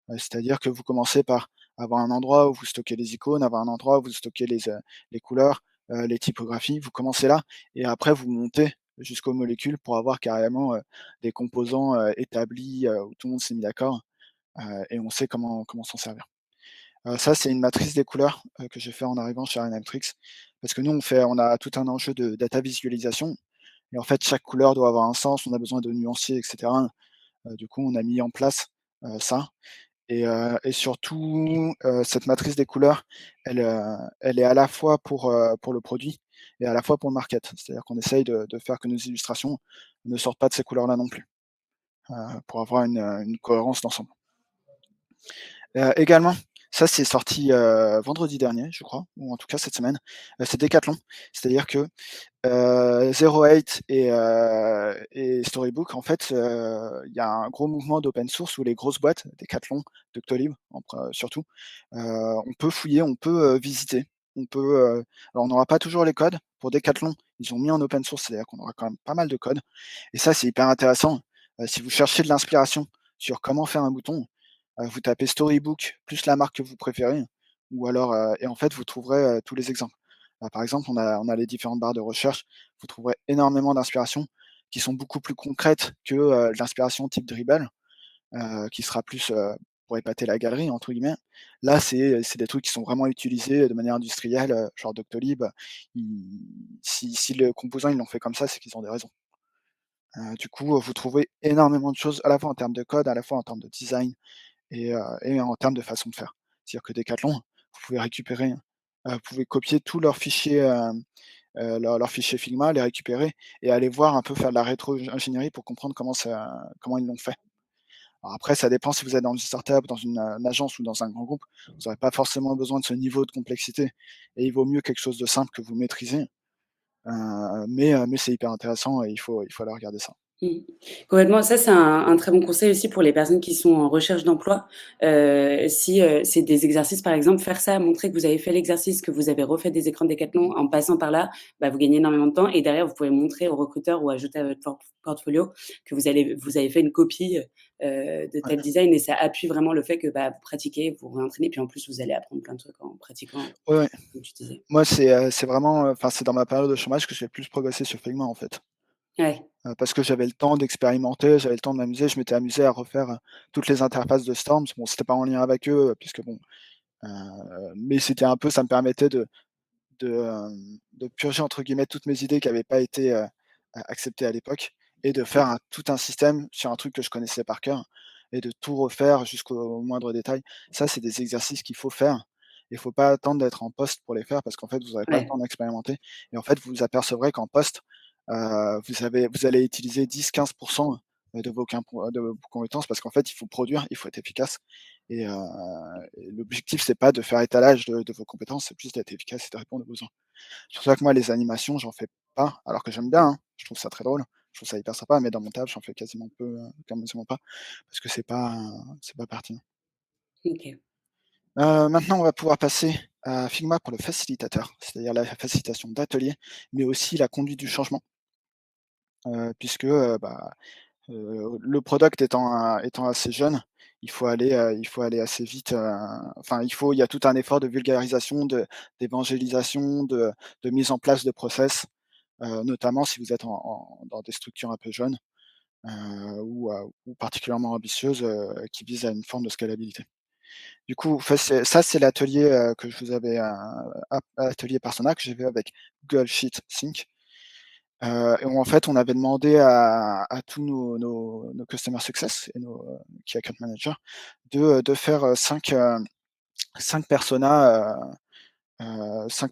C'est-à-dire que vous commencez par avoir un endroit où vous stockez les icônes, avoir un endroit où vous stockez les couleurs, les typographies. Vous commencez là et après vous montez jusqu'aux molécules pour avoir carrément, des composants, établis, où tout le monde s'est mis d'accord, et on sait comment s'en servir. Ça, c'est une matrice des couleurs, que j'ai fait en arrivant chez Ryanalytics parce que nous, on a tout un enjeu de data visualisation et en fait, chaque couleur doit avoir un sens, on a besoin de nuancier et cetera. Du coup, on a mis en place, ça et surtout, cette matrice des couleurs, elle est à la fois pour le produit et à la fois pour le market. C'est-à-dire qu'on essaye de faire que nos illustrations ne sortent pas de ces couleurs-là non plus, pour avoir une cohérence d'ensemble. Également, ça c'est sorti, vendredi dernier, je crois, ou en tout cas cette semaine, c'est Decathlon. C'est-à-dire que, 08 et Storybook, en fait, il y a un gros mouvement d'open source où les grosses boîtes, Decathlon, Doctolib, surtout, on peut fouiller, on peut, visiter, on peut, alors on n'aura pas toujours les codes. Pour Decathlon, ils ont mis en open source, c'est-à-dire qu'on aura quand même pas mal de codes et ça, c'est hyper intéressant. Si vous cherchez de l'inspiration sur comment faire un bouton, vous tapez Storybook plus la marque que vous préférez ou alors, et en fait, vous trouverez, tous les exemples. Par exemple, on a les différentes barres de recherche. Vous trouverez énormément d'inspirations qui sont beaucoup plus concrètes que, de l'inspiration type Dribbble, qui sera plus, pour «épater la galerie» entre guillemets. Là, c'est des trucs qui sont vraiment utilisés de manière industrielle, genre Doctolib, ils si le composant, ils l'ont fait comme ça, c'est qu'ils ont des raisons. Du coup, vous trouvez énormément de choses à la fois en termes de code, à la fois en termes de design et en termes de façon de faire. C'est-à-dire que Decathlon, vous pouvez récupérer, vous pouvez copier tous leurs fichiers, leurs fichiers Figma, les récupérer et aller voir un peu faire de la rétro-ingénierie pour comprendre comment ils l'ont fait. Alors après, ça dépend si vous êtes dans une startup, dans une agence ou dans un grand groupe, vous n'aurez pas forcément besoin de ce niveau de complexité et il vaut mieux quelque chose de simple que vous maîtrisez, mais c'est hyper intéressant et il faut aller regarder ça. Mmh. Complètement, ça c'est un très bon conseil aussi pour les personnes qui sont en recherche d'emploi. Si, c'est des exercices par exemple, faire ça, montrer que vous avez fait l'exercice, que vous avez refait des écrans Décathlon en passant par là, bah, vous gagnez énormément de temps et derrière vous pouvez montrer au recruteur ou ajouter à votre portfolio que vous avez fait une copie, de Ouais. tel design et ça appuie vraiment le fait que, bah, vous pratiquez, vous réentraînez puis en plus vous allez apprendre plein de trucs en pratiquant, Ouais, ouais. comme tu disais. Moi, c'est vraiment, enfin, c'est dans ma période de chômage que j'ai le plus progressé sur Figma, en fait. Ouais, Parce que j'avais le temps d'expérimenter, j'avais le temps de m'amuser. Je m'étais amusé à refaire, toutes les interfaces de Storms. Bon, c'était pas en lien avec eux, puisque bon, heu, mais c'était un peu ça me permettait de «purger» entre guillemets toutes mes idées qui avaient pas été, acceptées à l'époque et de faire tout un système sur un truc que je connaissais par cœur et de tout refaire jusqu'au moindre détail. Ça, c'est des exercices qu'il faut faire. Il faut pas attendre d'être en poste pour les faire parce qu'en fait, vous aurez pas le ouais, temps d'expérimenter et en fait, vous vous apercevrez qu'en poste, vous allez utiliser 10-15 de vos compétences parce qu'en fait, il faut produire, il faut être efficace et l'objectif, c'est pas de faire étalage de vos compétences, c'est plus d'être efficace et de répondre aux besoins. C'est pour ça que moi, les animations, j'en fais pas, alors que j'aime bien, hein. Je trouve ça très drôle, je trouve ça hyper sympa, mais dans mon taf, j'en fais quasiment pas, parce que c'est pas pertinent. OK. Maintenant, on va pouvoir passer à Figma pour le facilitateur, c'est-à-dire la facilitation d'ateliers, mais aussi la conduite du changement, puisque, le product étant assez jeune, il faut aller assez vite, enfin il y a tout un effort de vulgarisation, d'évangélisation, de mise en place de process, notamment si vous êtes dans des structures un peu jeunes, ou particulièrement ambitieuses, qui visent à une forme de scalabilité. Du coup, c'est l'atelier, que je vous avais, atelier Persona que j'ai fait avec Google Sheet Sync. Et où en fait, on avait demandé à tous nos customer success et nos, key account managers de faire, 5 personas, 5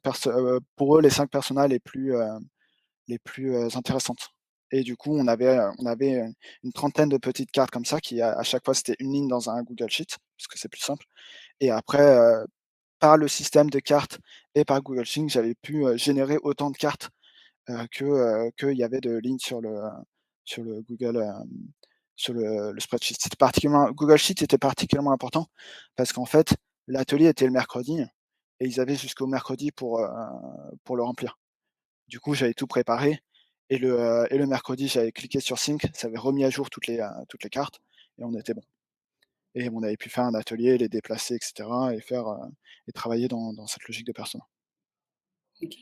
pour eux, les 5 personas les plus, intéressantes. Et du coup, on avait, une trentaine de petites cartes comme ça qui à chaque fois, c'était une ligne dans un Google Sheet, parce que c'est plus simple. Et après, par le système de cartes et par Google Sheets, j'avais pu, générer autant de cartes qu'il y avait de lignes sur le Google, sur le spreadsheet. C'était particulièrement Google Sheets était particulièrement important parce qu'en fait, l'atelier était le mercredi et ils avaient jusqu'au mercredi pour le remplir. Du coup, j'avais tout préparé et le mercredi, j'avais cliqué sur Sync, ça avait remis à jour toutes les cartes et on était bon et on avait pu faire un atelier, les déplacer et cetera et travailler dans cette logique de persona. OK.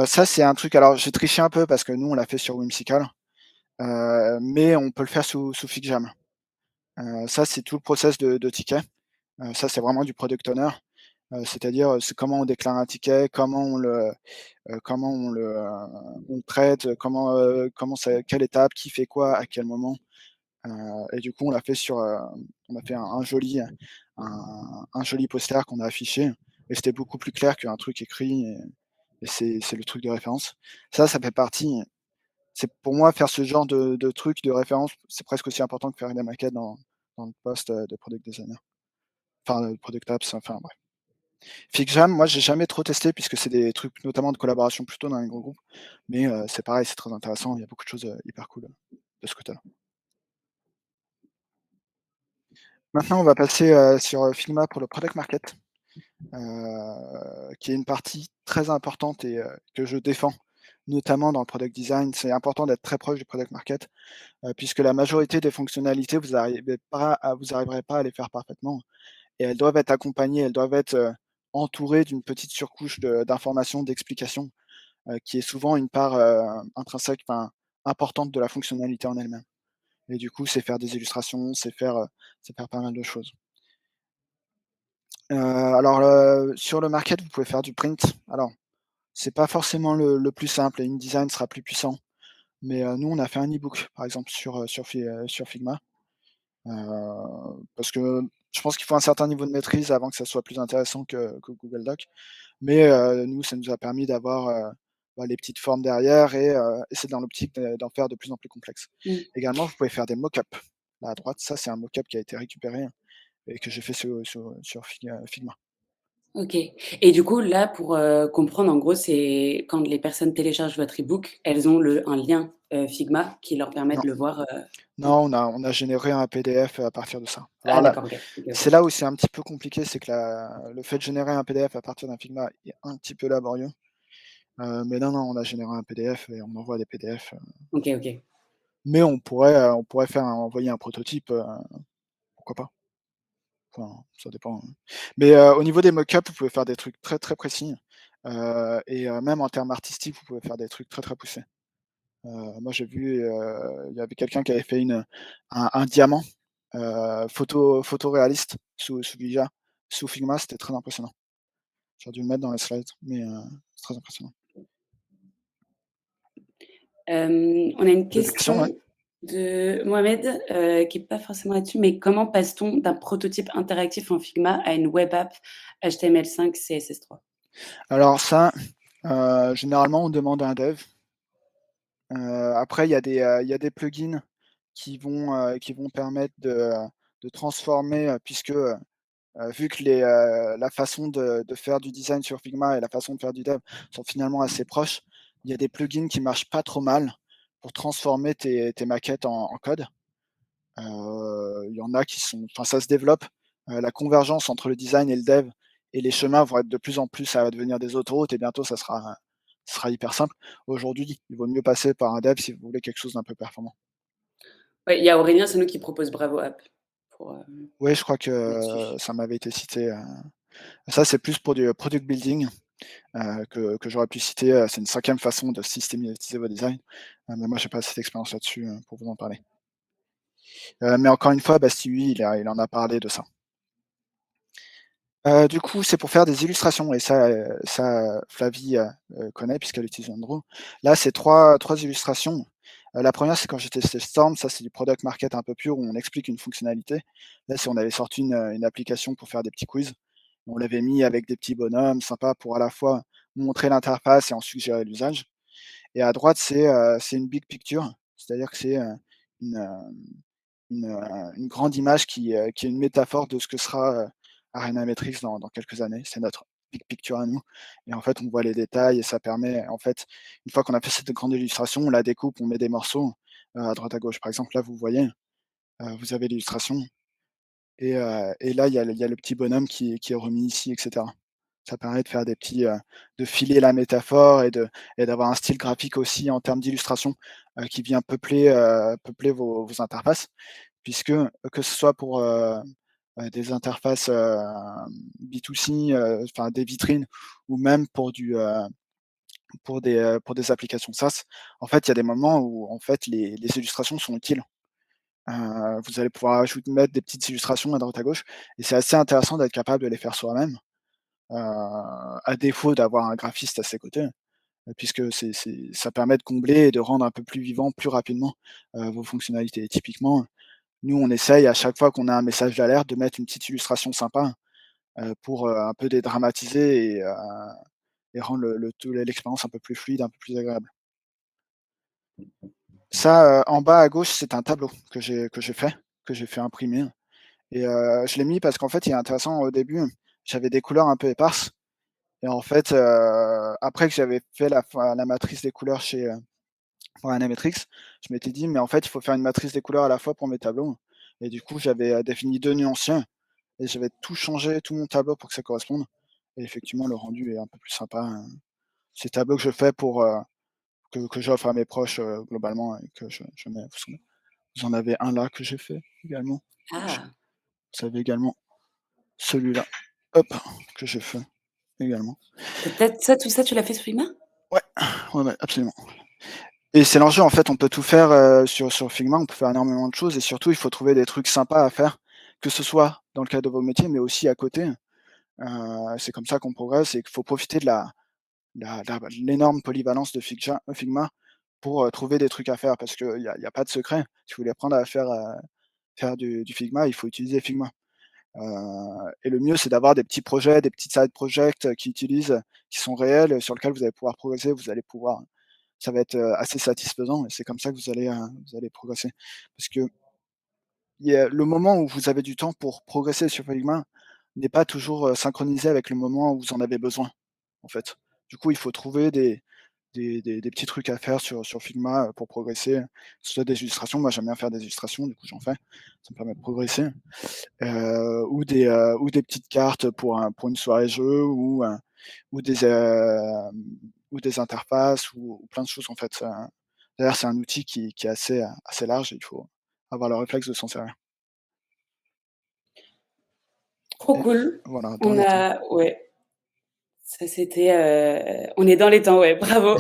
Ça, c'est un truc alors j'ai triché un peu parce que nous, on l'a fait sur Whimsical, mais on peut le faire sous FigJam. Ça, c'est tout le process de ticket. Ça, c'est vraiment du product owner, c'est-à-dire, c'est comment on déclare un ticket, on le traite, comment ça quelle étape, qui fait quoi, à quel moment, et du coup, on a fait un joli poster qu'on a affiché et c'était beaucoup plus clair qu'un truc écrit et c'est le truc de référence. Ça fait partie c'est pour moi, faire ce genre de truc, de référence, c'est presque aussi important que faire des maquettes dans le poste, de product designer. Enfin, product apps, enfin bref. FigJam, moi, j'ai jamais trop testé puisque c'est des trucs notamment de collaboration plutôt dans les gros groupes, mais c'est pareil, c'est très intéressant. Il y a beaucoup de choses, hyper cool, de ce côté-là. Maintenant, on va passer, sur, Figma pour le product market, qui est une partie très importante et que je défends, notamment dans le product design. C'est important d'être très proche du product market, puisque la majorité des fonctionnalités, vous arriverez pas à les faire parfaitement et elles doivent être accompagnées, elles doivent être, entourées d'une petite surcouche d'informations, d'explications, qui est souvent une part, intrinsèque, enfin, importante de la fonctionnalité en elle-même et du coup, c'est faire des illustrations, c'est faire pas mal de choses. Alors, sur le market, vous pouvez faire du print. Alors, c'est pas forcément le plus simple et InDesign sera plus puissant, mais nous, on a fait un e-book, par exemple, sur Figma. Parce que je pense qu'il faut un certain niveau de maîtrise avant que ça soit plus intéressant que Google Docs. Mais nous, ça nous a permis d'avoir, les petites formes derrière et c'est dans l'optique d'en faire de plus en plus complexe. Mmh. Également, vous pouvez faire des mock-ups. Là, à droite, ça, c'est un mock-up qui a été récupéré et que j'ai fait sur Figma. OK et du coup, là, pour, comprendre, en gros, c'est quand les personnes téléchargent votre e-book, elles ont un lien, Figma qui leur permet Non, de le voir, non? non, on a généré un PDF à partir de ça. Alors Ah là, d'accord, OK. OK, c'est OK. là où c'est un petit peu compliqué, c'est que le fait de générer un PDF à partir d'un Figma est un petit peu laborieux. Mais non, non, on a généré un PDF et on envoie des PDF, OK, OK. mais on pourrait envoyer un prototype, pourquoi pas? Enfin, ça dépend, hein. Mais, au niveau des mock-ups, vous pouvez faire des trucs très, très précis, et même en termes artistiques, vous pouvez faire des trucs très, très poussés. Moi j'ai vu, il y avait quelqu'un qui avait fait un diamant, photoréaliste sous Figma, c'était très impressionnant. J'aurais dû le mettre dans les slides, mais, c'est très impressionnant. On a une Vous avez des questions, ouais? question de Mohamed, qui est pas forcément là-dessus, mais comment passe-t-on d'un prototype interactif en Figma à une web app HTML5 CSS3? Alors ça, généralement on demande à un dev. Après il y a des plugins qui vont permettre de transformer, puisque, vu que la façon de faire du design sur Figma et la façon de faire du dev sont finalement assez proches, il y a des plugins qui marchent pas trop mal pour transformer tes maquettes en code. Il y en a qui sont enfin ça se développe, la convergence entre le design et le dev et les chemins vont être de plus en plus ça va devenir des autoroutes et bientôt ça sera hyper simple. Aujourd'hui, il vaut mieux passer par un dev si vous voulez quelque chose d'un peu performant. Ouais, il y a Aurélien, c'est nous qui propose Bravo App pour, Oui, je crois que là-dessus. ça m'avait été cité, ça c'est plus pour du product building, que j'aurais pu citer, c'est une 5e façon de systématiser vos designs, mais moi j'ai pas cette expérience là-dessus, pour vous en parler. Mais encore une fois, Bastille, lui, il en a parlé de ça. Du coup, c'est pour faire des illustrations et ça, Flavie, connaît puisqu'elle utilise Andrew. Là, c'est trois illustrations. La première, c'est quand j'ai testé Storm, ça c'est du product market un peu pur où on explique une fonctionnalité. Là, c'est on avait sorti une application pour faire des petits quiz. On l'avait mis avec des petits bonhommes sympas pour à la fois montrer l'interface et en suggérer l'usage. Et à droite, c'est une big picture, c'est-à-dire que c'est, une, une grande image qui est une métaphore de ce que sera, Arena Metrics dans quelques années. C'est notre big picture à nous et en fait, on voit les détails et ça permet en fait, une fois qu'on a fait cette grande illustration, on la découpe, on met des morceaux, à droite, à gauche. Par exemple, là, vous voyez, vous avez l'illustration et là, il y a le petit bonhomme qui est remis ici et cetera. Ça permet de faire des petits, de filer la métaphore et d'avoir un style graphique aussi en termes d'illustration, qui vient peupler vos interfaces. Puisque, que ce soit pour, des interfaces, B2C, enfin des vitrines ou même pour des applications SaaS, en fait, il y a des moments où en fait les illustrations sont utiles. Vous allez pouvoir mettre des petites illustrations à droite à gauche et c'est assez intéressant d'être capable de les faire soi-même, à défaut d'avoir un graphiste à ses côtés, puisque ça permet de combler et de rendre un peu plus vivant, plus rapidement, vos fonctionnalités. Typiquement, nous, on essaye à chaque fois qu'on a un message d'alerte de mettre une petite illustration sympa, pour, un peu dédramatiser et rendre l'expérience un peu plus fluide, un peu plus agréable. Ça, en bas à gauche, c'est un tableau que j'ai fait imprimer et je l'ai mis parce qu'en fait, il est intéressant au début, j'avais des couleurs un peu éparses et en fait, après que j'avais fait la matrice des couleurs chez, pour Animatrix, je m'étais dit: «Mais en fait, il faut faire une matrice des couleurs à la fois pour mes tableaux» et du coup, j'avais, défini 2 nuanciens et j'avais tout changé, tout mon tableau pour que ça corresponde et effectivement, le rendu est un peu plus sympa, C'est tableau que je fais pour, que j'offre à mes proches, globalement et que je mets vous en avez un là que j'ai fait également. Ah! Vous avez également celui-là, hop, que j'ai fait également. Peut-être ça, tout ça, tu l'as fait sur Figma? Ouais, ouais, ouais, absolument et c'est l'enjeu en fait, on peut tout faire, sur Figma, on peut faire énormément de choses et surtout il faut trouver des trucs sympas à faire, que ce soit dans le cadre de vos métiers, mais aussi à côté. C'est comme ça qu'on progresse et qu'il faut profiter de l'énorme polyvalence de Figma pour, trouver des trucs à faire parce qu'il y a pas de secret. Si vous voulez apprendre à faire du Figma, il faut utiliser Figma. Et le mieux, c'est d'avoir des petits projets, des petits side projects, qui sont réels, sur lesquels vous allez pouvoir progresser, ça va être, assez satisfaisant et c'est comme ça que vous allez progresser. Parce que le moment où vous avez du temps pour progresser sur Figma n'est pas toujours, synchronisé avec le moment où vous en avez besoin, en fait. Du coup, il faut trouver des petits trucs à faire sur Figma, pour progresser, que ce soit des illustrations. Moi, j'aime bien faire des illustrations, du coup, j'en fais. Ça me permet de progresser, ou des petites cartes pour une soirée jeu ou ou des interfaces ou plein de choses, en fait. D'ailleurs, c'est un outil qui est assez large et il faut avoir le réflexe de s'en servir Trop et cool. voilà, dans On les temps. a ouais, ça c'était, on est dans les temps, ouais, bravo.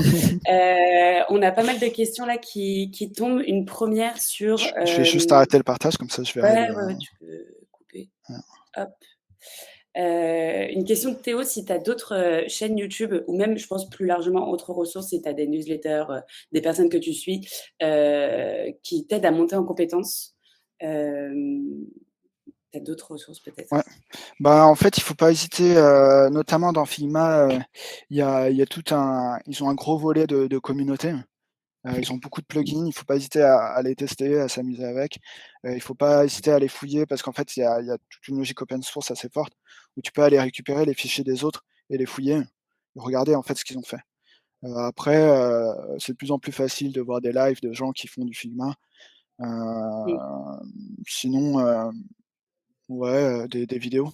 On a pas mal de questions là qui tombent. Une première sur, Je vais juste arrêter le partage, comme ça je verrai ouais, le ouais, ouais, tu peux couper. voilà. Hop. Une question de Théo, si tu as d'autres, chaînes YouTube ou même, je pense plus largement autres ressources, si tu as des newsletters, des personnes que tu suis, qui t'aident à monter en compétences, tu as d'autres ressources peut-être? Ouais. Bah, en fait, il faut pas hésiter, notamment dans Figma, il y a tout un ils ont un gros volet de communauté. Ils ont beaucoup de plugins, il faut pas hésiter à les tester, à s'amuser avec. Il faut pas hésiter à les fouiller parce qu'en fait, il y a toute une logique open source assez forte où tu peux aller récupérer les fichiers des autres et les fouiller et regarder en fait ce qu'ils ont fait. Après, c'est de plus en plus facile de voir des lives de gens qui font du Figma. Mmh. Sinon, ouais, des vidéos.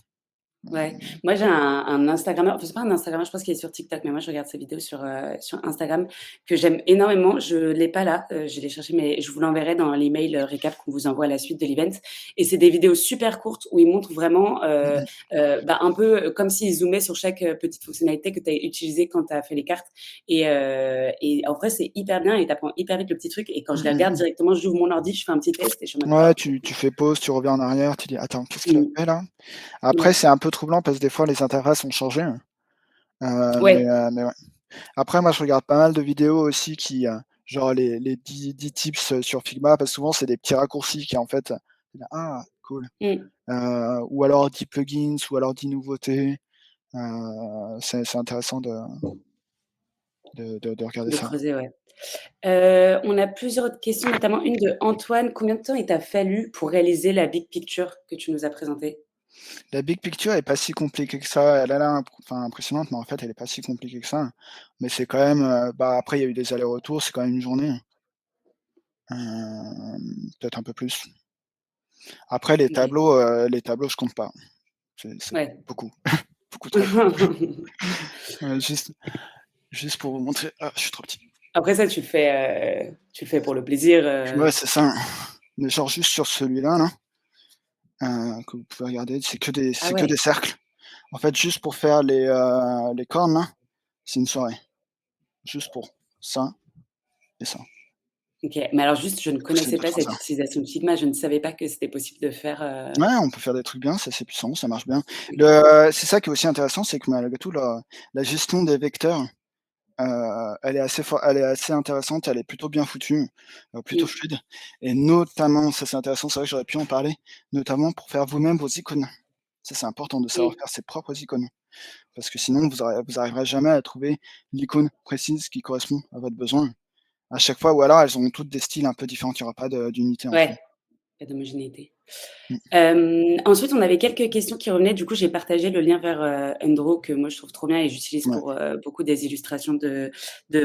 Ouais, moi j'ai un instagrammeur, enfin c'est pas un instagrammeur, je pense qu'il est sur TikTok, mais moi je regarde ses vidéos sur Instagram que j'aime énormément. Je l'ai pas là, je l'ai cherché, mais je vous l'enverrai dans l'email, récap qu'on vous envoie à la suite de l'event et c'est des vidéos super courtes où il montre vraiment, Mmh mh. bah, un peu comme s'il zoomait sur chaque, petite fonctionnalité que tu as utilisée quand tu as fait les cartes et en vrai c'est hyper bien et tu apprends hyper vite le petit truc et quand je Mmh les mh, regarde mmh. directement, j'ouvre mon ordi, je fais un petit test et je suis en mode: Ouais, «Oh, tu fais pause, tu reviens en arrière, tu dis: «Attends, qu'est-ce qu'il a mmh, fait là?» Après, ouais, c'est un peu troublant parce que des fois les interfaces ont changé, ouais, mais ouais. Après, moi, je regarde pas mal de vidéos aussi genre les 10 tips, sur Figma parce que souvent c'est des petits raccourcis qui en fait, tu dis: «Ah cool», mmh, ou alors 10 plugins ou alors 10 nouveautés, c'est intéressant de regarder de ça. creuser, ouais». On a plusieurs autres questions, notamment une de Antoine. Combien de temps il t'a fallu pour réaliser la big picture que tu nous as présentée? La big picture est pas si compliquée que ça. Elle a l'air impressionnante, mais en fait, elle est pas si compliquée que ça. Mais c'est quand même, bah, après il y a eu des allers-retours, c'est quand même une journée, peut-être un peu plus. Après OK. les tableaux, je compte pas. C'est Ouais. beaucoup, beaucoup trop. Juste juste pour vous montrer, ah, je suis trop petit. Après ça, tu le fais pour le plaisir, Ouais, c'est ça, mais genre juste sur celui-là là, que vous pouvez regarder, ah c'est que des ouais, cercles. En fait, juste pour faire les cornes là, c'est une soirée. Juste pour ça et ça. OK. Mais alors juste, je ne C'est possible connaissais de pas faire cette ça. utilisation de Figma, je ne savais pas que c'était possible de faire, Ouais, on peut faire des trucs bien, c'est assez puissant, ça marche bien. OK. C'est ça qui est aussi intéressant, c'est que malgré tout la gestion des vecteurs, elle est assez intéressante, elle est plutôt bien foutue, plutôt Mmh, fluide et notamment, ça c'est intéressant, c'est vrai que j'aurais pu en parler, notamment pour faire vous-même vos icônes. Ça, c'est important de savoir mmh. faire ses propres icônes, parce que sinon vous arriverez jamais à trouver l'icône précise qui correspond à votre besoin. À chaque fois ou alors elles ont toutes des styles un peu différents, il y aura pas d'unité en fait. Ouais, pas d'homogénéité. Mmh, Ensuite, on avait quelques questions qui revenaient. Du coup, j'ai partagé le lien vers, Undraw que moi je trouve trop bien et j'utilise ouais. pour, beaucoup des illustrations de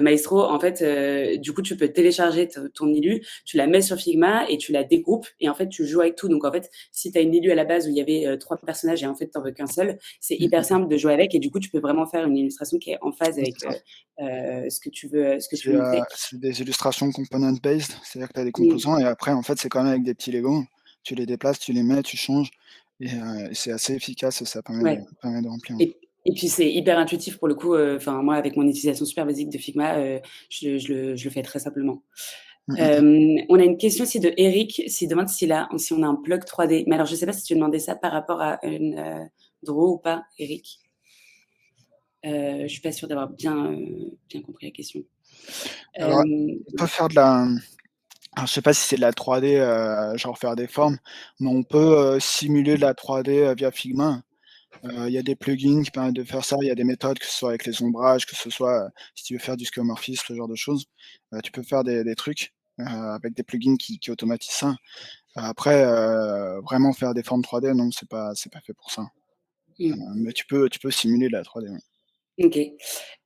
Maestro. En fait, du coup, tu peux télécharger ton illu, tu la mets sur Figma et tu la dégroupes et en fait, tu joues avec tout. Donc en fait, si tu as une illu à la base où il y avait, 3 personnages et en fait, tu en veux qu'un seul, c'est Mmh hyper mh. simple de jouer avec et du coup, tu peux vraiment faire une illustration qui est en phase Ouais, avec, c'est ça. ce que tu veux montrer. C'est des illustrations component based, c'est-à-dire que tu as des Mmh. composants et après en fait c'est quand même avec des petits Legos. Tu les déplaces, tu les mets, tu changes et c'est assez efficace et ça Ouais. permet de remplir. Et puis c'est hyper intuitif pour le coup, enfin moi avec mon utilisation super basique de Figma, je le fais très simplement. Mmh mh mh. On a une question aussi de Eric, s'il demande si on a un plug 3D. Mais alors je sais pas si tu demandais ça par rapport à une, draw ou pas, Eric? Je suis pas sûre d'avoir bien compris la question. Alors, Hem, on peut faire de la alors je sais pas si c'est de la 3D, genre faire des formes, mais on peut, simuler de la 3D, via Figma. Il y a des plugins qui permettent de faire ça, il y a des méthodes, que ce soit avec les ombrages, que ce soit, si tu veux faire du skeuomorphisme, ce genre de choses. Tu peux faire des trucs, avec des plugins qui automatisent ça. Après, vraiment faire des formes 3D, non, c'est pas fait pour ça. mmh, Mais tu peux simuler de la 3D, oui. OK.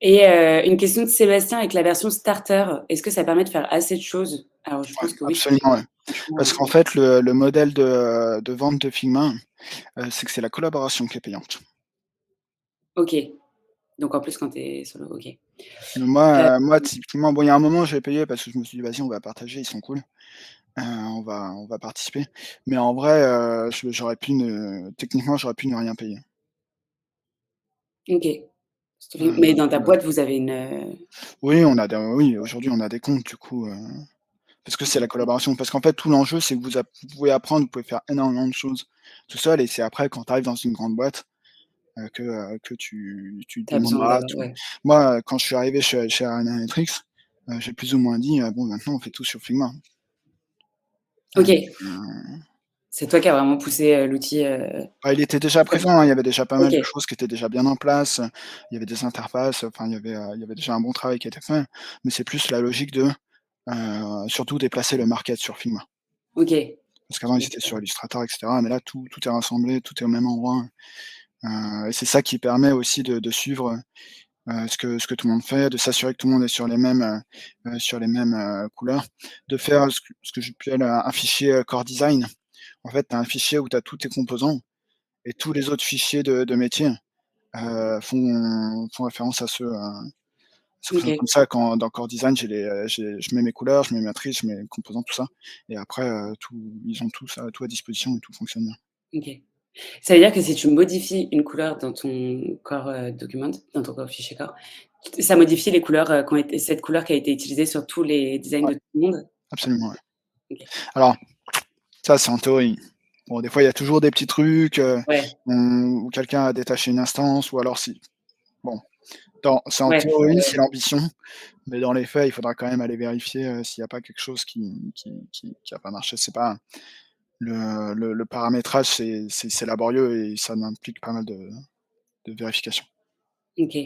Et une question de Sébastien avec la version starter, est-ce que ça permet de faire assez de choses? Alors je Ouais, pense que oui, absolument, ouais. franchement, Parce qu'en fait, le modèle de vente de Figma, c'est que c'est la collaboration qui est payante. OK. Donc en plus quand tu es solo, OK. Heu, Moi typiquement, bon, il y a un moment, j'ai payé parce que je me suis dit: «Vas-y, on va partager, ils sont cool, on va participer». Mais en vrai, j'aurais pu ne techniquement, j'aurais pu ne rien payer. OK. Mais dans ta Voilà. boîte, vous avez une, Oui, aujourd'hui, on a des comptes du coup, parce que c'est la OK. collaboration. Parce qu'en fait, tout l'enjeu, c'est que vous pouvez apprendre, vous pouvez faire énormément de choses tout seul et c'est après quand tu arrives dans une grande boîte, que tu Tu as besoin demanderas d'avoir tout. ouais. Moi, quand je suis arrivé chez Arianametrics, j'ai plus ou moins dit: «Bon, maintenant, on fait tout sur Figma». OK. Heu, C'est toi qui as vraiment poussé, l'outil, bah, il était déjà ça présent, hein, il y avait déjà pas mal OK. de choses qui étaient déjà bien en place, il y avait des interfaces, enfin, il y avait déjà un bon travail qui était fait. Mais c'est plus la logique de, surtout déplacer le market sur Figma. OK. Parce qu'avant, ils OK, étaient ça sur marche. Illustrator et cetera, mais là, tout est rassemblé, tout est au même endroit, et c'est ça qui permet aussi de suivre, ce que tout le monde fait, de s'assurer que tout le monde est sur les mêmes, couleurs, de faire ce que j'appelle un fichier, core design. En fait, tu as un fichier où tu as tous tes composants et tous les autres fichiers de métier, font référence à ce OK. comme ça quand dans core design, je mets mes couleurs, je mets mes matrices, je mets mes composants, tout ça et après, ils ont tout à disposition et tout fonctionne bien. OK. Ça veut dire que si tu modifies une couleur dans ton core, document, dans ton core fichier core, ça modifie les couleurs, qui ont été cette couleur qui a été utilisée sur tous les designs Ouais, de tout le monde? absolument, ouais. OK. Alors ça, c'est en théorie. Bon, des fois, il y a toujours des petits trucs, Ouais, où quelqu'un a détaché une instance ou alors si bon, c'est en ouais, théorie, ouais, c'est l'ambition, mais dans les faits, il faudra quand même aller vérifier, s'il y a pas quelque chose qui a pas marché. C'est pas le paramétrage, c'est laborieux et ça implique pas mal de vérifications. OK.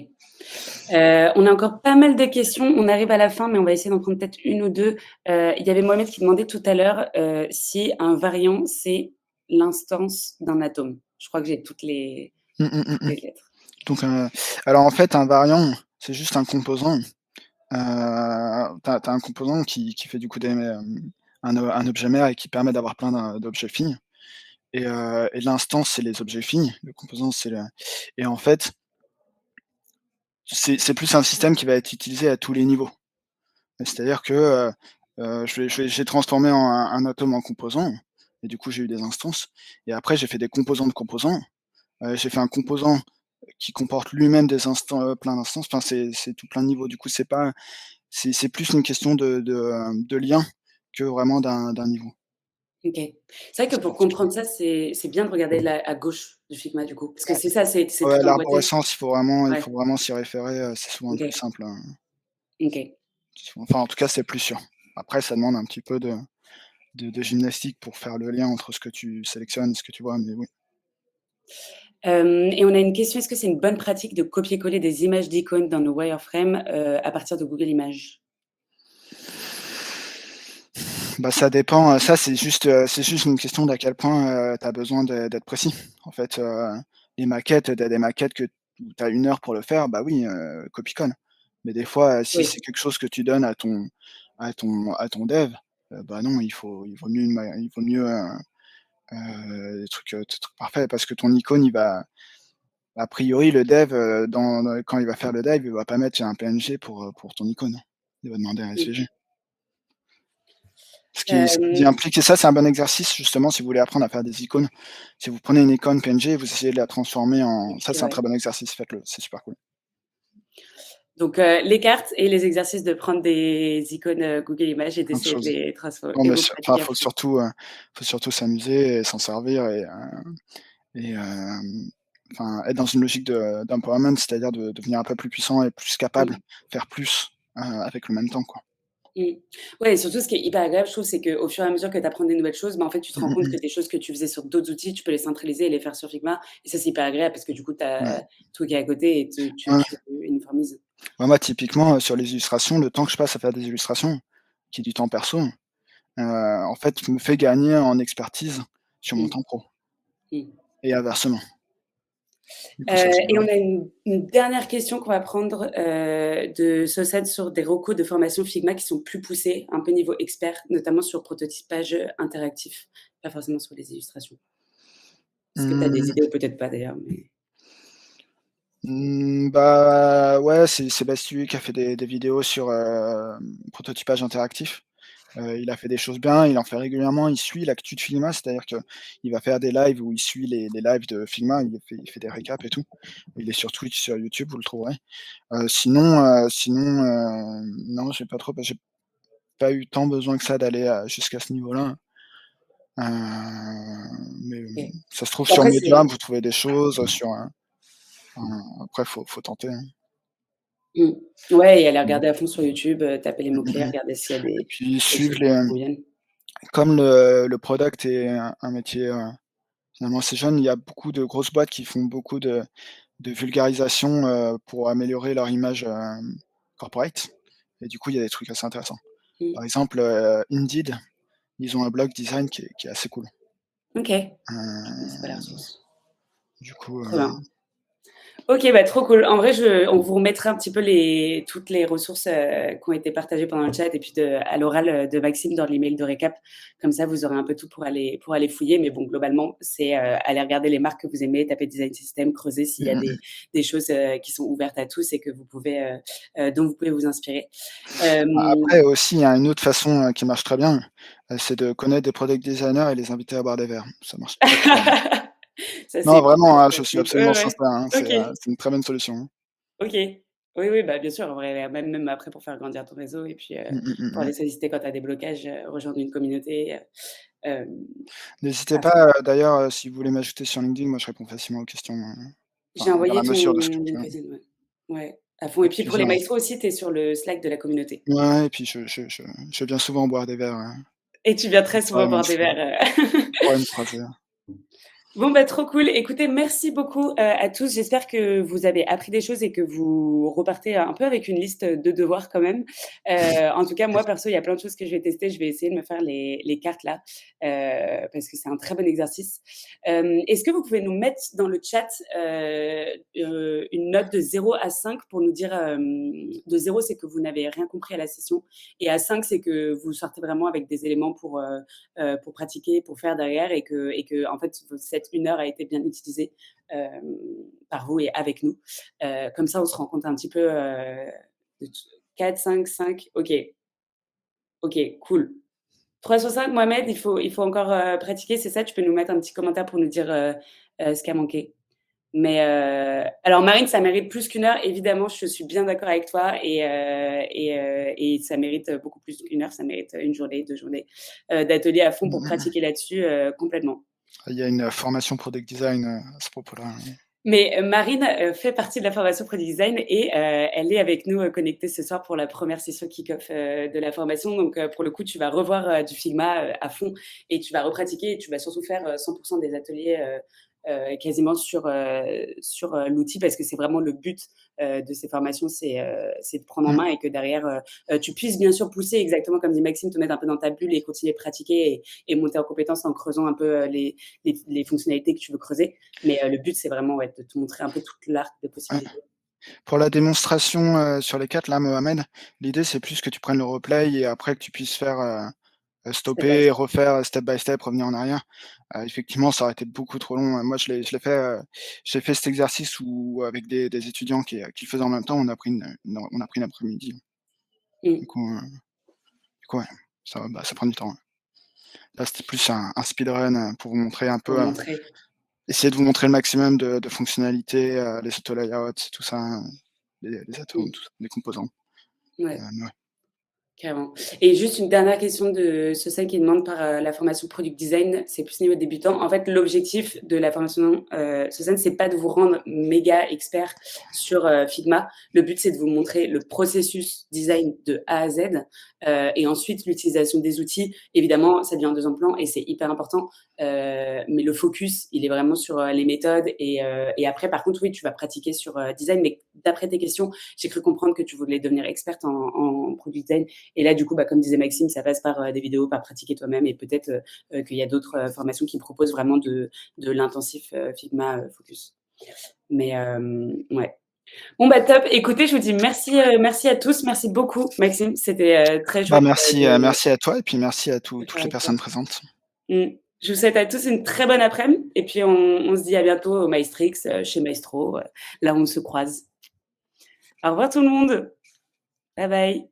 On a encore pas mal de questions. On arrive à la fin, mais on va essayer d'en prendre peut-être une ou 2. Il y avait Mohamed qui demandait tout à l'heure, si un variant, c'est l'instance d'un atome. Je crois que j'ai Mmh mh, mmh toutes mh. les lettres. Donc, alors en fait, un variant, c'est juste un composant, tu as un composant qui fait du coup un objet mère et qui permet d'avoir plein d'objets fines. et l'instance, c'est les objets finis. Le composant, c'est le et en fait, c'est plus un système qui va être utilisé à tous les niveaux. C'est-à-dire que, j'ai transformé un atome en composant et du coup, j'ai eu des instances et après j'ai fait des composants de composants. J'ai fait un composant qui comporte lui-même des plein d'instances. Enfin, c'est tout plein de niveaux. Du coup, c'est plus une question de lien que vraiment d'un niveau. OK. C'est vrai que C'est pour particulier. comprendre ça, c'est bien de regarder à gauche du Figma, du coup, parce que c'est ça, c'est Ouais, tout emboîté. l'arborescence, il Ouais, faut vraiment s'y référer, c'est souvent le plus OK, simple, OK. enfin, en tout cas, c'est plus sûr. Après, ça demande un petit peu de gymnastique pour faire le lien entre ce que tu sélectionnes et ce que tu vois, mais oui. Et on a une question, est-ce que c'est une bonne pratique de copier-coller des images d'icônes dans nos wireframes, à partir de Google Images? Bah, ça dépend, ça c'est juste une question d'à quel point, tu as besoin d'être précis. En fait, les maquettes, tu des maquettes où tu as 1 heure pour le faire, bah oui, copie-colle. Mais des fois, si Oui. c'est quelque chose que tu donnes à ton dev, bah non, il vaut mieux, des trucs parfaits parce que ton icône, a priori le dev, quand il va faire le dev, il va pas mettre un PNG pour ton icône. Il va demander un Mmh. SVG. Ce qui Hem, implique et ça, c'est un bon exercice justement si vous voulez apprendre à faire des icônes. Si vous prenez une icône PNG et vous essayez de la transformer en ça, OK, c'est un ouais. très bon exercice, faites-le, c'est super cool. Donc, les cartes et les exercices de prendre des icônes, Google Images et Plein de d'essayer de choses. les transformer Non, et mais vous enfin, pratiquez à fond. faut surtout s'amuser et s'en servir et enfin, être dans une logique d'empowerment, c'est-à-dire de devenir un peu plus puissant et plus capable, Mmh. faire plus, avec le même temps, quoi. Mmh. Ouais et surtout ce qui est hyper agréable, je trouve, c'est qu'au fur et à mesure que tu apprends des nouvelles choses, bah, en fait, tu te Mmh rends mh, compte que mmh. des choses que tu faisais sur d'autres outils, tu peux les centraliser et les faire sur Figma et ça, c'est hyper agréable parce que du coup, tu Ouais. as tout qui est à côté et Ouais. tu uniformises. Ouais, moi, typiquement, sur les illustrations, le temps que je passe à faire des illustrations, qui est du temps perso, en fait, me fait gagner en expertise sur mon Mmh. temps pro Mmh. et inversement. Du coup, ça se Et on valorise. a une dernière question qu'on va prendre, de Sauced sur des recos de formation Figma qui sont plus poussés, un peu niveau expert, notamment sur prototypage, interactif, pas forcément sur les illustrations. Est-ce que tu as des Mmh, idées ou peut-être pas d'ailleurs, mais bah, ouais, c'est Bastu qui a fait des vidéos sur, prototypage interactif. Il a fait des choses bien, il en fait régulièrement, il suit l'actu de Figma, c'est-à-dire qu'il va faire des lives où il suit les lives de Figma, il fait des récaps et tout. Il est sur Twitch, sur YouTube, vous le trouverez. Non, j'ai pas eu tant besoin que ça d'aller, jusqu'à ce niveau-là. Mais OK. ça se trouve sur Après Medium, c'est vous trouvez des choses, après faut tenter, hein. mmh. Ouais et aller Mmh. regarder à fond sur YouTube, taper les Mmh mh mots-clés, mh. regarder s'il y a Et puis des suivre choses qui vous conviennent. comme le product est un métier, finalement assez jeune, il y a beaucoup de grosses boîtes qui font beaucoup de vulgarisation, pour améliorer leur image, corporate et du coup, il y a des trucs assez intéressants. Mmh. Par exemple, Indeed, ils ont un blog design qui est assez cool. OK. Je connaissais pas la Heu, ressource. du coup, Trop bien. OK, bah, trop cool. En vrai, on vous remettra un petit peu toutes les ressources, qui ont été partagées pendant le chat et puis à l'oral, de Maxime dans l'email de récap. Comme ça, vous aurez un peu tout pour aller fouiller. Mais bon, globalement, c'est, aller regarder les marques que vous aimez, taper design system, creuser s'il y mmh a mh mh. des choses, qui sont ouvertes à tous et que vous pouvez, dont vous pouvez vous inspirer. Hem Après aussi, il y a une autre façon, qui marche très bien, c'est de connaître des product designers et les inviter à boire des verres. Ça marche très, très bien. Ça, c'est Non, hyper vraiment, hein, je suis créatif. Ouais, absolument ouais. sincère, hein, OK. c'est une très bonne solution, hein. OK. Oui, oui, bah, bien sûr, en vrai, même après pour faire grandir ton réseau et puis, Mmh mh pour mmh aller mh. solliciter quand tu as des blocages, rejoindre une communauté, hem, N'hésitez à fond. pas, d'ailleurs, si vous voulez m'ajouter sur LinkedIn, moi je réponds facilement aux questions, J'ai enfin, dans la envoyé ton mesure de ce que je peux. LinkedIn, ouais. Ouais, à fond et Avec puis pour les plaisir, hein. maestros aussi, tu es sur le Slack de la communauté Ouais et puis je viens souvent boire des verres, et tu viens on très pourra souvent même boire des se verres, on pourra me croiser. Bon, bah, trop cool. Écoutez, merci beaucoup à tous. J'espère que vous avez appris des choses et que vous repartez un peu avec une liste de devoirs quand même. En tout cas, moi, perso, il y a plein de choses que je vais tester. Je vais essayer de me faire les cartes là, parce que c'est un très bon exercice. Est-ce que vous pouvez nous mettre dans le chat une note de 0 à 5 pour nous dire, de 0, c'est que vous n'avez rien compris à la session, et à 5, c'est que vous sortez vraiment avec des éléments pour pratiquer, pour faire derrière, et que en fait, cette 1 heure a été bien utilisée par vous et avec nous. Comme ça, on se rend compte un petit peu de 4, 5, 5. OK. OK, cool. 3 sur 5, Mohamed, il faut encore pratiquer, c'est ça? Tu peux nous mettre un petit commentaire pour nous dire ce qui a manqué. Mais alors, Marine, ça mérite plus qu'1 heure, évidemment, je suis bien d'accord avec toi, et ça mérite beaucoup plus qu'1 heure, ça mérite une journée, 2 journées d'atelier à fond pour pratiquer là-dessus complètement. Il y a une formation Product Design à ce propos-là. Mais Marine fait partie de la formation Product Design, et elle est avec nous connectée ce soir pour la première session kick-off de la formation. Donc, pour le coup, tu vas revoir du Figma à fond, et tu vas repratiquer, et tu vas surtout faire 100% des ateliers quasiment sur l'outil, parce que c'est vraiment le but de ces formations, c'est de prendre en main, et que derrière, tu puisses bien sûr pousser, exactement comme dit Maxime, te mettre un peu dans ta bulle et continuer de pratiquer et monter en compétence en creusant un peu les fonctionnalités que tu veux creuser. Mais le but, c'est vraiment de te montrer un peu toute l'arc des possibilités. Pour la démonstration sur les 4 là, Mohamed, l'idée c'est plus que tu prennes le replay et après que tu puisses faire Step by stopper, step. refaire step by step, revenir en arrière. Effectivement, ça aurait été beaucoup trop long. Moi, je l'ai fait, j'ai fait cet exercice où avec des étudiants qui le faisaient en même temps, on a pris une après-midi. Du coup, ouais, ça prend du temps, ouais. Là, c'était plus un speedrun pour vous montrer un Pour peu, montrer. essayer de vous montrer le maximum de fonctionnalités, les auto-layouts, tout ça, les atomes, tout ça, les composants. Ouais. Ouais. Carrément. Et juste une dernière question de Sosan qui demande par la formation Product Design, c'est plus niveau débutant. En fait, l'objectif de la formation Sosan, c'est pas de vous rendre méga expert sur Figma. Le but, c'est de vous montrer le processus design de A à Z, et ensuite l'utilisation des outils. Évidemment, ça vient en deuxième plan et c'est hyper important. Mais le focus, il est vraiment sur les méthodes. Et après, par contre, oui, tu vas pratiquer sur design. Mais d'après tes questions, j'ai cru comprendre que tu voulais devenir experte en product design. Et là, du coup, comme disait Maxime, ça passe par des vidéos, par pratiquer toi-même, et peut-être qu'il y a d'autres formations qui proposent vraiment de l'intensif Figma focus. Mais ouais. Bon, bah top. Écoutez, je vous dis merci à tous. Merci beaucoup, Maxime. C'était très chouette Merci à toi et puis merci à de toutes faire les avec toi. personnes présentes. Je vous souhaite à tous une très bonne après-midi. Et puis, on se dit à bientôt au Maestrix, chez Maestro, là où on se croise. Au revoir tout le monde. Bye bye.